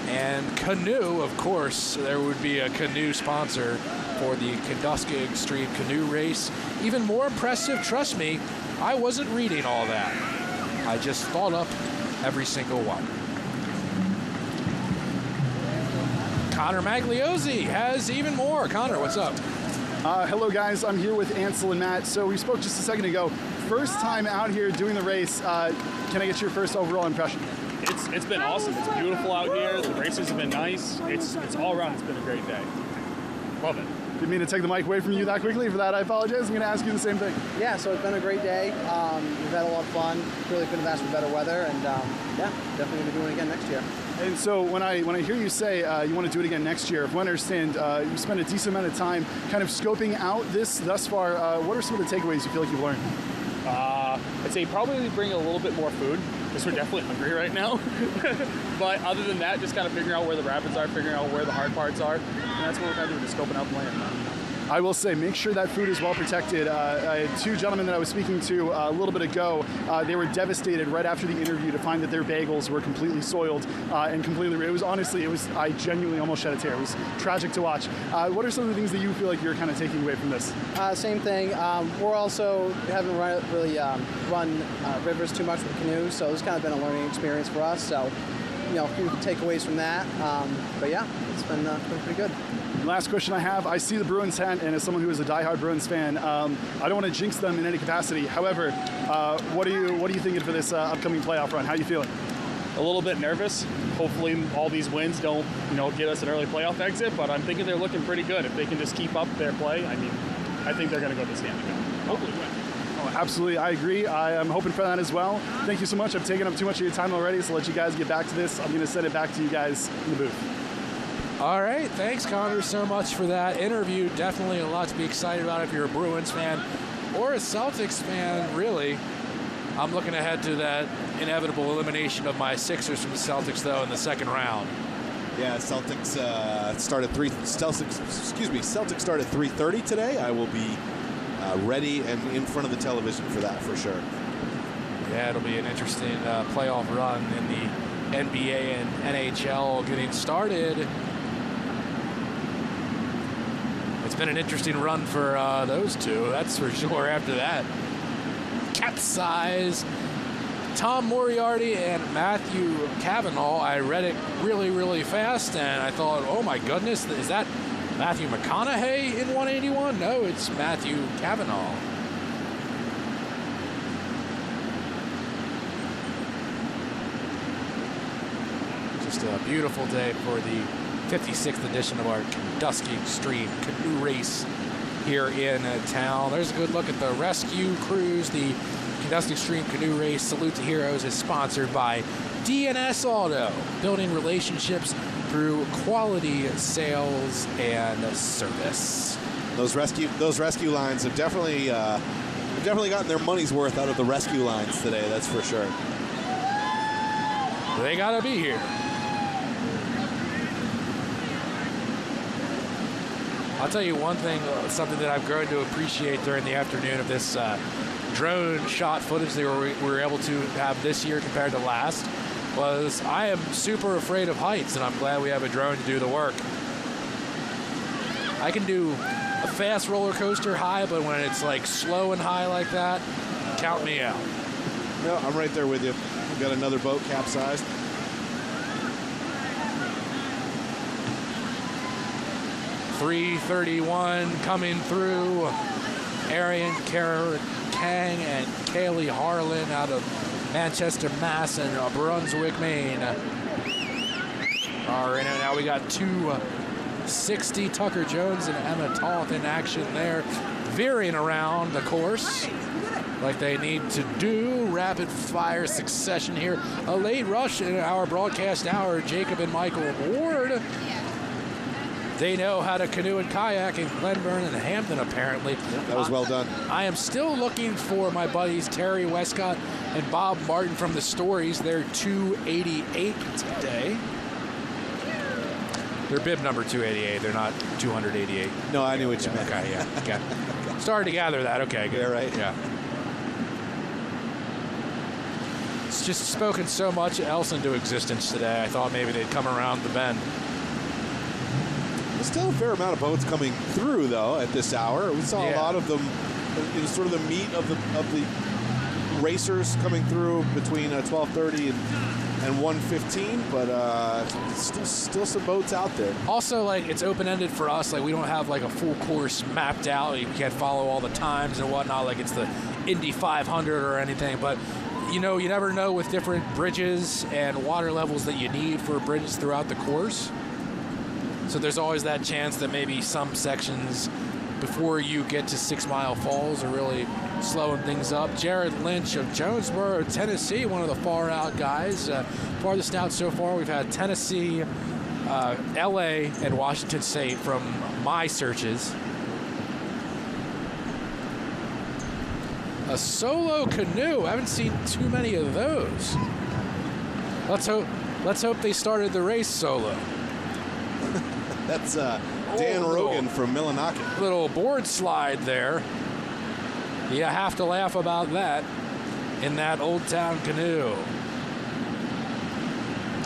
and Canoe, of course. There would be a Canoe sponsor for the Kenduskeag Extreme Canoe Race. Even more impressive, trust me, I wasn't reading all that. I just thought up every single one. Connor Magliozzi has even more. Connor, what's up? Hello, guys. I'm here with Ansel and Matt. So we spoke just a second ago. First time out here doing the race. Can I get your first overall impression? It's been awesome. It's beautiful out here. The races have been nice. It's all around. It's been a great day. Love it. Didn't mean to take the mic away from you that quickly. For that, I apologize. I'm going to ask you the same thing. Yeah, so it's been a great day. We've had a lot of fun. Really couldn't have asked for better weather, and yeah, definitely going to be doing it again next year. And so when I hear you say you want to do it again next year, if I understand, you spent a decent amount of time kind of scoping out this thus far. What are some of the takeaways you feel like you've learned? I'd say probably bring a little bit more food, because we're definitely hungry right now. But other than that, just kind of figuring out where the rapids are, figuring out where the hard parts are, and that's what we're kind of doing, just scoping out the land. I will say, make sure that food is well protected. I had 2 gentlemen that I was speaking to a little bit ago. They were devastated right after the interview to find that their bagels were completely soiled and completely. I genuinely almost shed a tear. It was tragic to watch. What are some of the things that you feel like you're kind of taking away from this? Same thing. We're also haven't really run rivers too much with canoes, so it's kind of been a learning experience for us. So, a few takeaways from that. But yeah, it's been pretty good. Last question I have, I see the Bruins hat, and as someone who is a diehard Bruins fan, I don't want to jinx them in any capacity. However, what are you thinking for this upcoming playoff run? How are you feeling? A little bit nervous. Hopefully all these wins don't, get us an early playoff exit, but I'm thinking they're looking pretty good. If they can just keep up their play, I think they're going to go to the Stanley Cup. Hopefully win. Oh, absolutely, I agree. I am hoping for that as well. Thank you so much. I've taken up too much of your time already, so I'll let you guys get back to this. I'm going to send it back to you guys in the booth. All right, thanks, Connor, so much for that interview. Definitely a lot to be excited about if you're a Bruins fan or a Celtics fan, really. I'm looking ahead to that inevitable elimination of my Sixers from the Celtics, though, in the second round. Yeah, Celtics start at 3:30 today. I will be ready and in front of the television for that, for sure. Yeah, it'll be an interesting playoff run in the NBA and NHL getting started. It's been an interesting run for those two, that's for sure. After that, capsize. Tom Moriarty and Matthew Cavanaugh. I read it really, really fast, and I thought, oh my goodness, is that Matthew McConaughey in 181? No, it's Matthew Cavanaugh. Just a beautiful day for the 56th edition of our Kenduskeag Extreme Canoe Race here in town. There's a good look at the rescue crews. The Kenduskeag Extreme Canoe Race Salute to Heroes is sponsored by DNS Auto, building relationships through quality sales and service. Those rescue lines have definitely gotten their money's worth out of the rescue lines today. That's for sure. They gotta be here. I'll tell you one thing, something that I've grown to appreciate during the afternoon of this drone shot footage that we were able to have this year compared to last was I am super afraid of heights, and I'm glad we have a drone to do the work. I can do a fast roller coaster high, but when it's like slow and high like that, count me out. No, I'm right there with you. We've got another boat capsized. .331 coming through. Arian Kang and Kaylee Harlan out of Manchester, Mass. and Brunswick, Maine. All right, now we got 260. Tucker Jones and Emma Toth in action there, veering around the course like they need to do. Rapid fire succession here. A late rush in our broadcast hour. Jacob and Michael Ward. They know how to canoe and kayak in Glenburn and Hampton, apparently. That was well done. I am still looking for my buddies Terry Westcott and Bob Martin from the Stories. They're 288 today. They're bib number 288. They're not 288. No, I knew what you meant. Okay, yeah. Okay. Started to gather that. Okay, good. Yeah, right. Yeah. It's just spoken so much else into existence today. I thought maybe they'd come around the bend. There's still a fair amount of boats coming through, though, at this hour. We saw a lot of them. It was sort of the meat of the racers coming through between 12:30 and 1:15, but still some boats out there. Also, like, it's open-ended for us. Like, we don't have like a full course mapped out. You can't follow all the times and whatnot. Like, it's the Indy 500 or anything. But you know, you never know with different bridges and water levels that you need for bridges throughout the course. So there's always that chance that maybe some sections before you get to 6 Mile Falls are really slowing things up. Jared Lynch of Jonesboro, Tennessee, one of the far out guys. Farthest out so far, we've had Tennessee, LA, and Washington State from my searches. A solo canoe. I haven't seen too many of those. Let's hope they started the race solo. That's Dan Rogan from Millinocket. Little board slide there. You have to laugh about that in that Old Town canoe.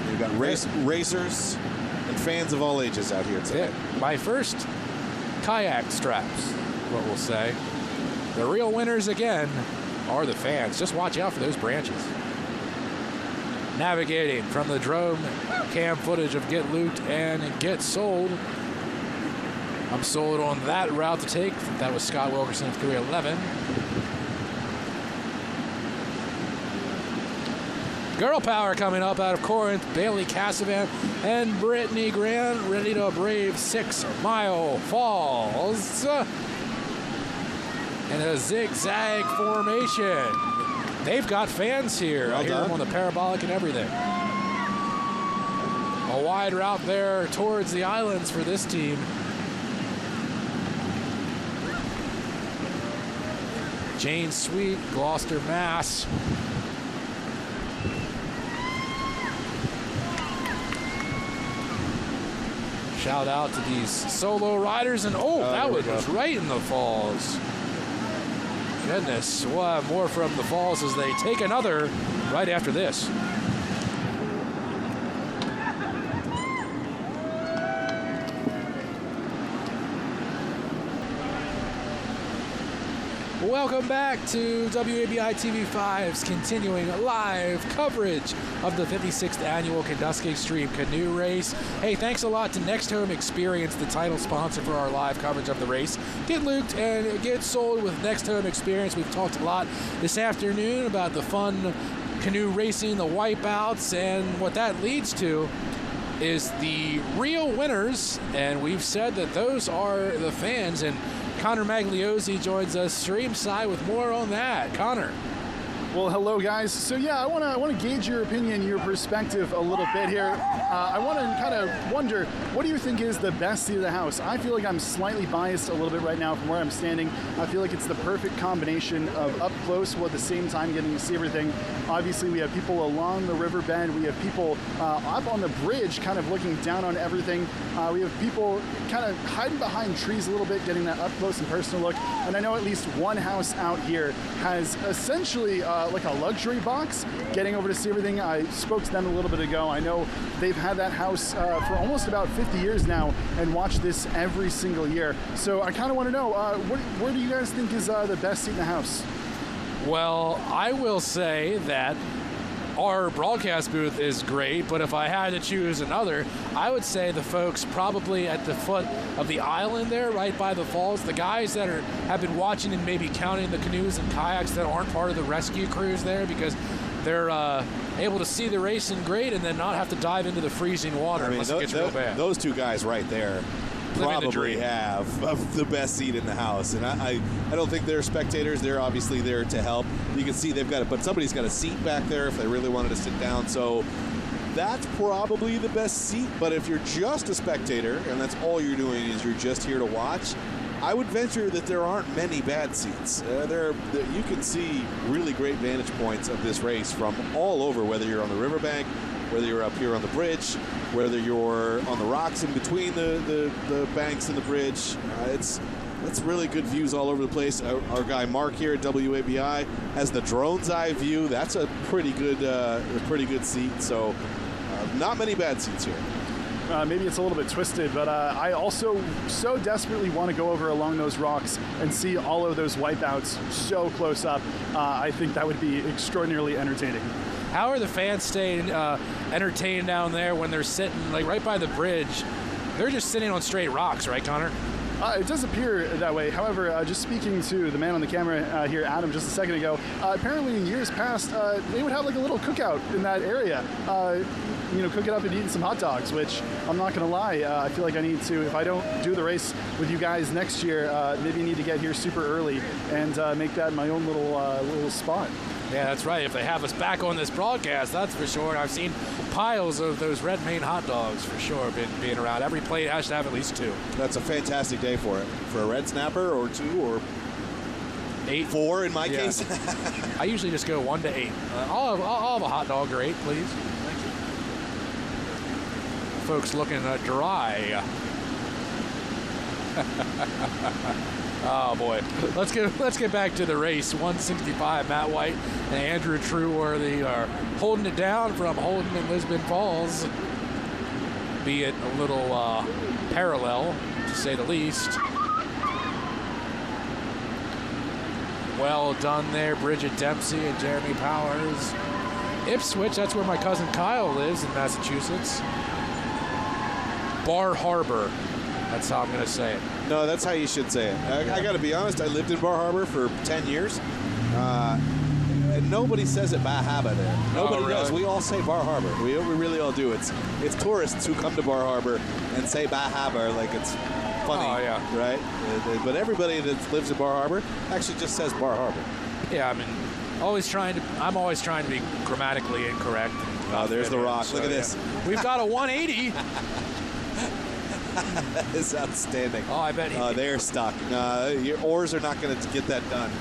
You've got racers and fans of all ages out here today. Yeah, my first kayak straps, what we'll say. The real winners again are the fans. Just watch out for those branches. Navigating from the drone cam footage of Get Looped and Get Sold. I'm sold on that route to take. That was Scott Wilkerson of 311. Girl power coming up out of Corinth. Bailey Cassavan and Brittany Grant ready to brave 6 Mile Falls in a zigzag formation. They've got fans here. I hear them on the parabolic and everything. A wide route there towards the islands for this team. Jane Sweet, Gloucester, Mass. Shout out to these solo riders. And that was right in the falls. Goodness, we'll have more from the falls as they take another right after this. Welcome back to WABI-TV 5's continuing live coverage of the 56th annual Kenduskeag Stream Canoe Race. Hey, thanks a lot to Next Home Experience, the title sponsor for our live coverage of the race. Get looped and get sold with Next Home Experience. We've talked a lot this afternoon about the fun canoe racing, the wipeouts, and what that leads to is the real winners, and we've said that those are the fans. And Connor Magliozzi joins us Streamside with more on that. Connor. Well, hello, guys. So yeah, I want to gauge your opinion, your perspective a little bit here. I want to kind of wonder, what do you think is the best seat of the house? I feel like I'm slightly biased a little bit right now from where I'm standing. I feel like it's the perfect combination of up close while at the same time getting to see everything. Obviously, we have people along the riverbed. We have people up on the bridge kind of looking down on everything. We have people kind of hiding behind trees a little bit, getting that up close and personal look. And I know at least one house out here has essentially like a luxury box, getting over to see everything. I spoke to them a little bit ago. I know they've had that house for almost about 50 years now and watch this every single year. So I kind of want to know, where do you guys think is the best seat in the house? Well, I will say that our broadcast booth is great, but if I had to choose another, I would say the folks probably at the foot of the island there, right by the falls, the guys that have been watching and maybe counting the canoes and kayaks that aren't part of the rescue crews there, because they're able to see the racing great and then not have to dive into the freezing water unless it gets real bad. Those two guys right there probably have the best seat in the house, and I don't think they're spectators. They're obviously there to help. You can see they've got it, but somebody's got a seat back there if they really wanted to sit down. So that's probably the best seat. But if you're just a spectator and that's all you're doing is you're just here to watch, I would venture that there aren't many bad seats. You can see really great vantage points of this race from all over, whether you're on the riverbank, whether you're up here on the bridge, whether you're on the rocks in between the banks and the bridge. It's really good views all over the place. Our guy Mark here at WABI has the drone's eye view. That's a pretty good seat. So not many bad seats here. Maybe it's a little bit twisted, but I also so desperately want to go over along those rocks and see all of those wipeouts so close up. I think that would be extraordinarily entertaining. How are the fans staying entertained down there when they're sitting like right by the bridge? They're just sitting on straight rocks, right, Connor? It does appear that way. However, just speaking to the man on the camera here, Adam, just a second ago, apparently in years past, they would have like a little cookout in that area. Cook it up and eating some hot dogs, which I'm not going to lie, I feel like I need to, if I don't do the race with you guys next year, maybe I need to get here super early and make that my own little spot. Yeah, that's right. If they have us back on this broadcast, that's for sure. And I've seen piles of those red Maine hot dogs for sure being around. Every plate has to have at least 2. That's a fantastic day for it. For a red snapper or 2 or 8. 4 in my case. I usually just go 1 to 8. I'll have a hot dog or 8, please. Thank you. Folks looking dry. Oh boy, let's get back to the race. 165, Matt White and Andrew Trueworthy are holding it down from Holden and Lisbon Falls, be it a little parallel to say the least. Well done there, Bridget Dempsey and Jeremy Powers. Ipswich, that's where my cousin Kyle lives in Massachusetts. Bar Harbor. That's how I'm going to say it. No, that's how you should say it. I got to be honest, I lived in Bar Harbor for 10 years. And nobody says it Bahaba there. Nobody does. We all say Bar Harbor. We really all do. It's tourists who come to Bar Harbor and say Bahaba like it's funny, right? But everybody that lives in Bar Harbor actually just says Bar Harbor. Yeah, I mean, I'm always trying to be grammatically incorrect. Oh, there's the rock. So, look at this. We've got a 180. That is outstanding. Oh, I bet they're stuck. Your oars are not going to get that done.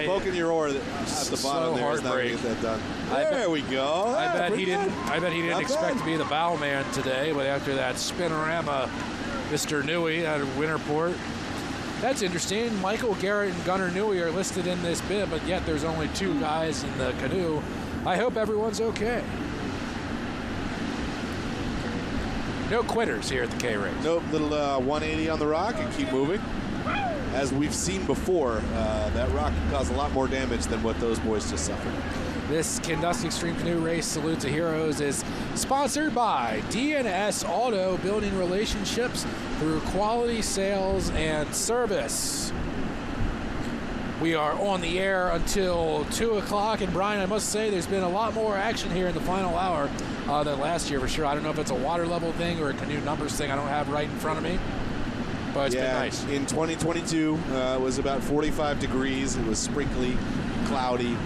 Poking your oar at the bottom there is not going to get that done. There we go. I bet he didn't expect to be the bow man today, but after that spinorama, Mr. Newey out of Winterport. That's interesting. Michael Garrett and Gunnar Newey are listed in this bid, but yet there's only 2 guys in the canoe. I hope everyone's okay. No quitters here at the K-Race. Nope, little 180 on the rock and keep moving. As we've seen before, that rock can cause a lot more damage than what those boys just suffered. This Kenduskeag Stream Canoe Race Salute to Heroes is sponsored by D&S Auto, building relationships through quality sales and service. We are on the air until 2 o'clock, and Brian, I must say there's been a lot more action here in the final hour than last year for sure. I don't know if it's a water level thing or a canoe numbers thing I don't have right in front of me, but it's been nice. In 2022, it was about 45 degrees. It was sprinkly, cloudy,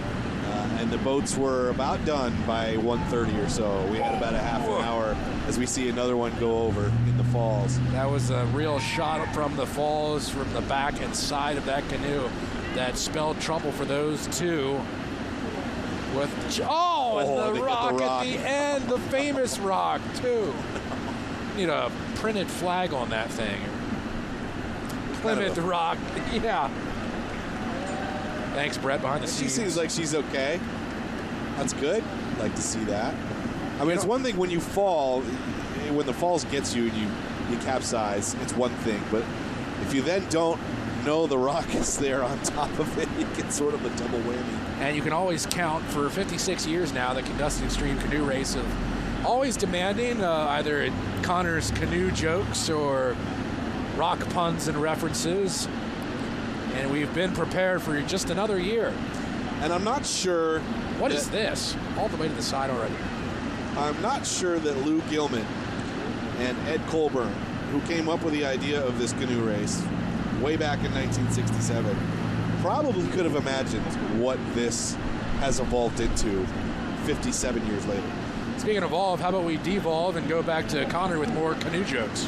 and the boats were about done by 1:30 or so. We had about a half an hour as we see another one go over in the falls. That was a real shot from the falls, from the back and side of that canoe that spelled trouble for those two. With and the rock at the end, the famous rock too. Need a printed flag on that thing. Plymouth Rock, yeah. Thanks, Brett, behind the scenes. She seems like she's okay. That's good. Like to see that. I mean, it's one thing when you fall, when the falls gets you and you capsize, it's one thing. But if you then don't know the rock is there on top of it, you get sort of a double whammy. And you can always count, for 56 years now, the Kenduskeag Extreme Canoe Race of always demanding either Connor's canoe jokes or rock puns and references. And we've been prepared for just another year. And I'm not sure... What is this? All the way to the side already. I'm not sure that Lou Gilman and Ed Colburn, who came up with the idea of this canoe race way back in 1967, probably could have imagined what this has evolved into 57 years later. Speaking of evolve, how about we devolve and go back to Connor with more canoe jokes?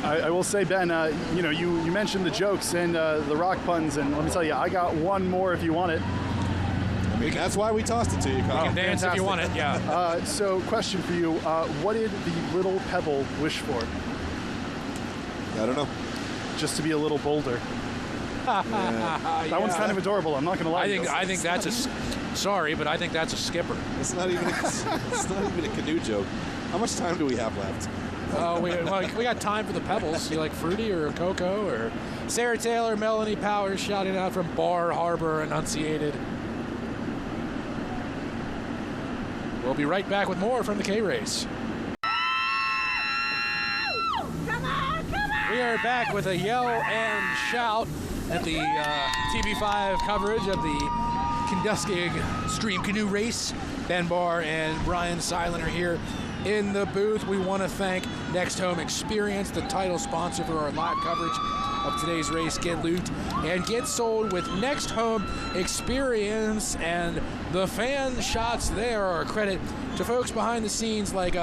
I will say, Ben, you mentioned the jokes and the rock puns, and let me tell you, I got one more if you want it. I mean, that's why we tossed it to you, Connor. You can dance if you want it, yeah. So, question for you. What did the little pebble wish for? I don't know. Just to be a little bolder. That one's kind of adorable, I'm not going to lie. I think that's sorry, but I think that's a skipper. It's not even a canoe joke. How much time do we have left? We got time for the pebbles. You like fruity or cocoa? Or Sarah Taylor, Melanie Powers shouting out from Bar Harbor Enunciated. We'll be right back with more from the K-Race. We are back with a yell and shout at the TV5 coverage of the Kenduskeag Stream Canoe Race. Ben Barr and Brian Silent are here in the booth. We want to thank Next Home Experience, the title sponsor for our live coverage of today's race. Get loot and get sold with Next Home Experience, and the fan shots there are a credit to folks behind the scenes like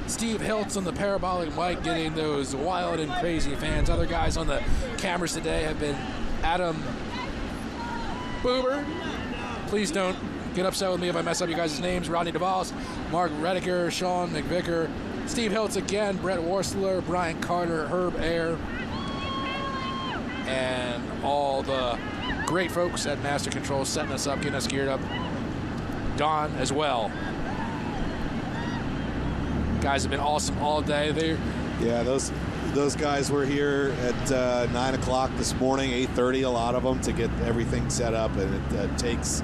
Steve Hiltz on the parabolic mic getting those wild and crazy fans. Other guys on the cameras today have been Adam Boober. Please don't get upset with me if I mess up you guys' names. Rodney DeVos, Mark Rediker, Sean McVicker, Steve Hiltz again, Brett Worsler, Brian Carter, Herb Ayer, and all the great folks at Master Control setting us up, getting us geared up. Don as well. Guys have been awesome all day. Yeah, those guys were here at 9 o'clock this morning, 8:30, a lot of them, to get everything set up, and it takes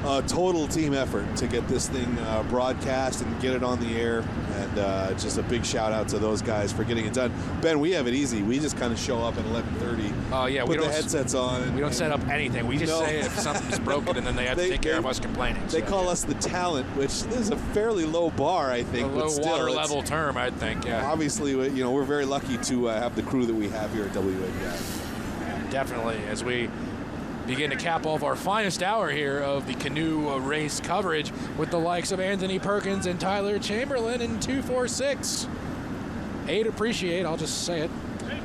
a total team effort to get this thing broadcast and get it on the air, and just a big shout out to those guys for getting it done. Ben, we have it easy. We just kind of show up at 11:30. Oh yeah, put the headsets on. We don't set up anything. We just say if something's broken, and then they have to take care of us complaining. They call us the talent, which is a fairly low bar, I think. A low water level term, I think. Yeah. Obviously, we're very lucky to have the crew that we have here at WABI. Definitely, as we begin to cap off our finest hour here of the canoe race coverage with the likes of Anthony Perkins and Tyler Chamberlain in 246. Aid appreciate, I'll just say it.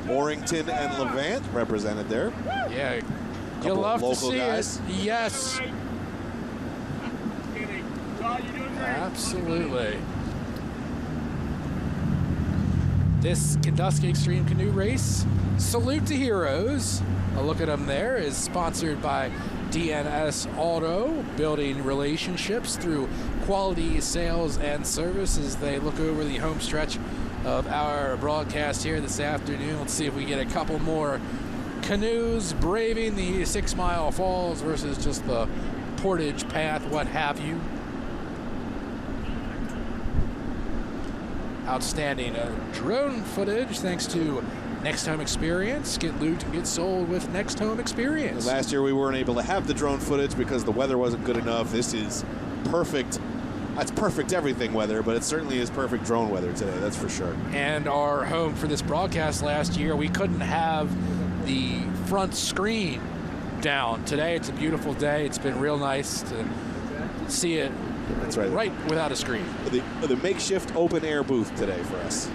Orrington and Levant represented there. Yeah, you'll love to see guys. it. Yes. Absolutely. This Kenduskeag Extreme Canoe Race, salute to heroes. A look at them there is sponsored by DNS Auto, building relationships through quality sales and services. They look over the home stretch of our broadcast here this afternoon. Let's see if we get a couple more canoes braving the 6 Mile Falls versus just the Portage path, what have you. Outstanding drone footage thanks to Next Home Experience. Get loot and get sold with Next Home Experience. Last year we weren't able to have the drone footage because the weather wasn't good enough. This is perfect. That's perfect everything weather, but it certainly is perfect drone weather today, that's for sure. And our home for this broadcast last year, we couldn't have the front screen down. Today it's a beautiful day. It's been real nice to see it. That's right. Right without a screen. The makeshift open air booth today for us.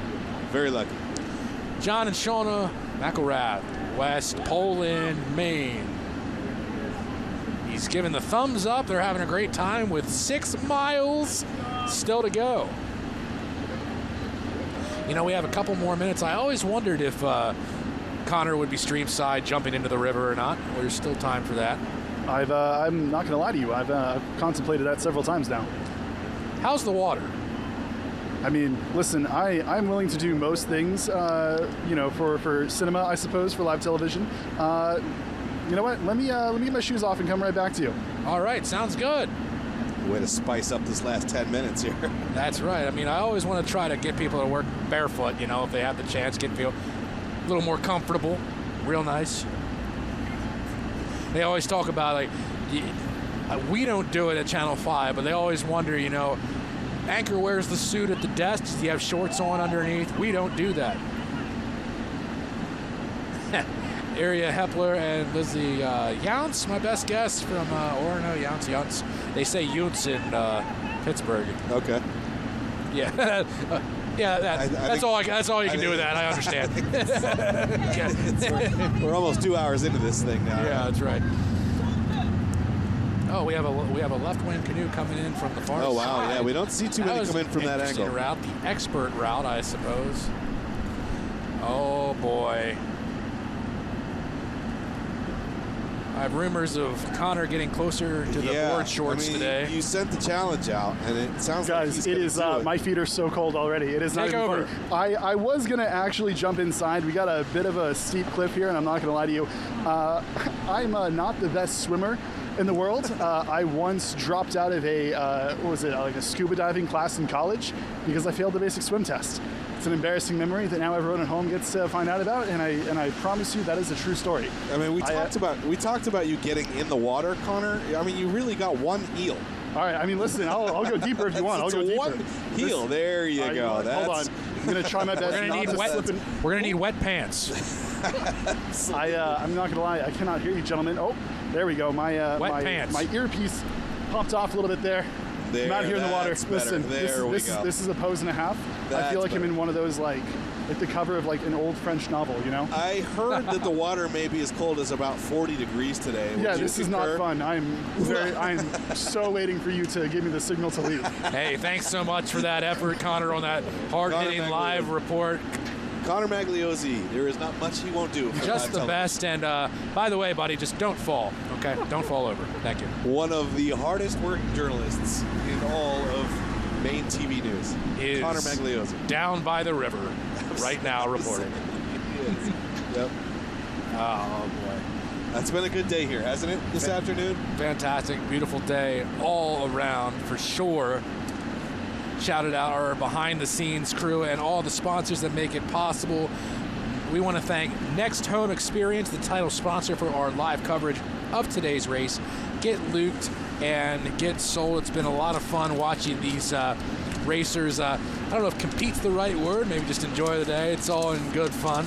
Very lucky. John and Shauna McElrath, West Poland, Maine. He's giving the thumbs up. They're having a great time with 6 miles still to go. You know, we have a couple more minutes. I always wondered if Connor would be streamside jumping into the river or not. Well, there's still time for that. I'm not going to lie to you. I've contemplated that several times now. How's the water? I mean, listen, I'm willing to do most things, you know, for cinema, I suppose, for live television. You know what? Let me get my shoes off and come right back to you. All right, sounds good. Way to spice up this last 10 minutes here. That's right. I mean, I always want to try to get people to work barefoot, you know, if they have the chance, feel a little more comfortable. Real nice. They always talk about, like, we don't do it at Channel 5, but they always wonder, you know, Anchor wears the suit at the desk. Does he have shorts on underneath? We don't do that. Area Hepler and Lizzie Younts, my best guess from Orono. Younts. They say Younts in Pittsburgh. Okay. Yeah. Yeah, that's all you can do with that. I understand. We're almost 2 hours into this thing now. Yeah, that's right. Oh, we have a left wing canoe coming in from the far side. Oh wow, yeah, we don't see too many come in from that angle. Route, the expert route, I suppose. Oh boy. I have rumors of Connor getting closer to the board shorts today. You sent the challenge out, and it sounds like he's it is. My feet are so cold already. It is not even over. I was gonna actually jump inside. We got a bit of a steep cliff here, and I'm not gonna lie to you. I'm not the best swimmer in the world. I once dropped out of a like a scuba diving class in college because I failed the basic swim test. It's an embarrassing memory that now everyone at home gets to find out about, and I promise you that is a true story. I mean, we talked about you getting in the water, Connor. I mean, you really got one heel. All right. I mean, listen, I'll go deeper if you want. I'll go deeper. One heel. There you go. Hold on. I'm gonna try my best. We're gonna need wet pants. I'm not gonna lie. I cannot hear you, gentlemen. Oh, there we go. My pants. My earpiece popped off a little bit there. I'm out here in the water. Listen, this is a pose and a half. I feel like I'm in one of those like the cover of like an old French novel, you know? I heard that the water may be as cold as about 40 degrees today. Yeah, this is not fun. I'm so waiting for you to give me the signal to leave. Hey, thanks so much for that effort, Connor, on that hard-hitting live report. Connor Magliozzi, there is not much he won't do. Just the best. And by the way, buddy, just don't fall, okay? Don't fall over. Thank you. One of the hardest working journalists in all of Maine TV news is Connor Magliozzi. Down by the river right now reporting. Yep. Oh, boy. That's been a good day here, hasn't it, this afternoon? Fantastic. Beautiful day all around for sure. Shouted out our behind-the-scenes crew and all the sponsors that make it possible. We want to thank Next Home Experience, the title sponsor for our live coverage of today's race. Get looped and get sold. It's been a lot of fun watching these racers. I don't know if compete's the right word. Maybe just enjoy the day. It's all in good fun.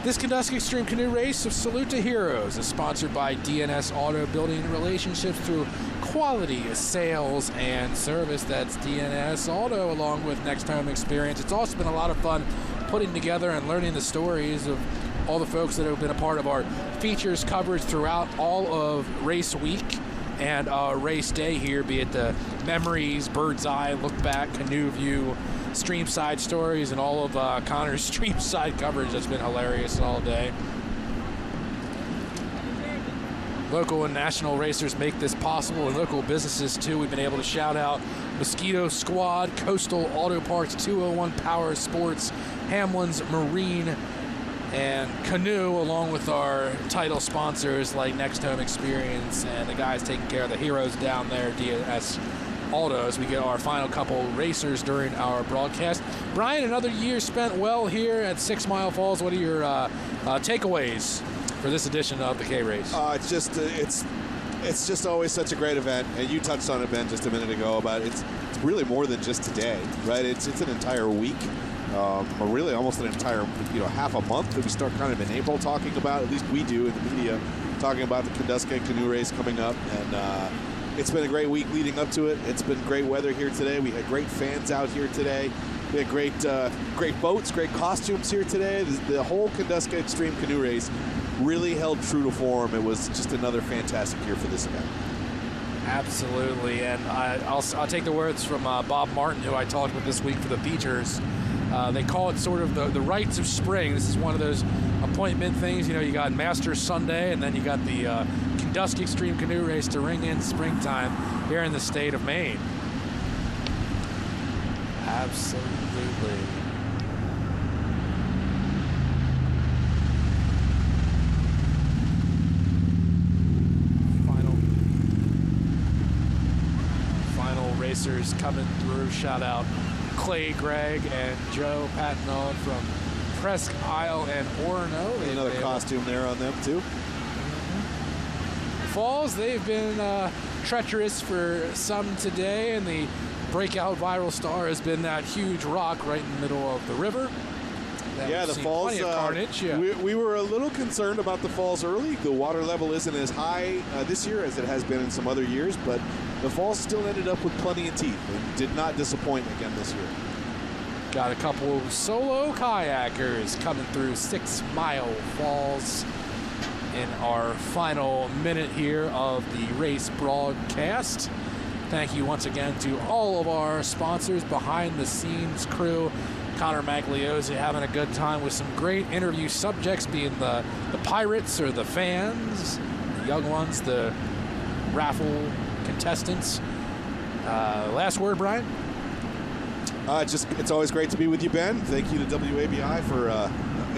This Kenduskeag Extreme Canoe Race of Salute to Heroes is sponsored by DNS Auto, building relationships through quality sales and service. That's DNS Auto along with Next Home Experience. It's also been a lot of fun putting together and learning the stories of all the folks that have been a part of our features coverage throughout all of race week and race day here, be it the memories, bird's eye, look back, canoe view, Streamside stories, and all of Connor's Streamside coverage that's been hilarious all day. Local and national racers make this possible, and local businesses too. We've been able to shout out Mosquito Squad, Coastal Auto Parts, 201 Power Sports, Hamlin's Marine, and Canoe, along with our title sponsors like Next Home Experience and the guys taking care of the heroes down there, DNS Auto, as we get our final couple racers during our broadcast. Brian, another year spent well here at 6 Mile Falls. What are your takeaways for this edition of the K-Race? It's just always such a great event, and you touched on it, Ben, just a minute ago about it's really more than just today, right? It's an entire week, or really almost an entire half a month that we start kind of in April talking about. At least we do in the media, talking about the Kenduskeag Canoe Race coming up, and It's been a great week leading up to it. It's been great weather here today. We had great fans out here today. We had great boats, great costumes here today. The whole Kenduskeag Extreme Canoe Race really held true to form. It was just another fantastic year for this event. Absolutely, and I'll take the words from Bob Martin, who I talked with this week for the features. They call it sort of the rites of spring. This is one of those appointment things. You know, you got Masters Sunday, and then you got the Kenduskeag Extreme Canoe Race to ring in springtime here in the state of Maine. Absolutely. Final racers coming through. Shout out Clay Gregg and Joe Patnaud from Presque Isle and Orono. Another costume there on them too. Falls, they've been treacherous for some today, and the breakout viral star has been that huge rock right in the middle of the river. Yeah, the falls. Plenty of carnage. Yeah. We were a little concerned about the falls early. The water level isn't as high this year as it has been in some other years, but the falls still ended up with plenty of teeth and did not disappoint again this year. Got a couple of solo kayakers coming through 6 Mile Falls in our final minute here of the race broadcast. Thank you once again to all of our sponsors, behind the scenes crew. Connor Magliozzi having a good time with some great interview subjects, being the pirates or the fans, the young ones, the raffle contestants. Last word, Brian? It's always great to be with you, Ben. Thank you to WABI for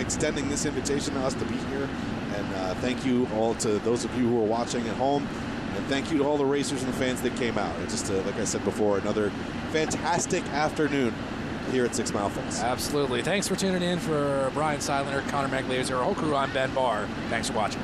extending this invitation to us to be here. And thank you all to those of you who are watching at home. And thank you to all the racers and the fans that came out. It's just, like I said before, another fantastic afternoon here at 6 Mile Falls. Absolutely. Thanks for tuning in. For Brian Seidler, Connor Magliozzi, our whole crew, I'm Ben Barr. Thanks for watching.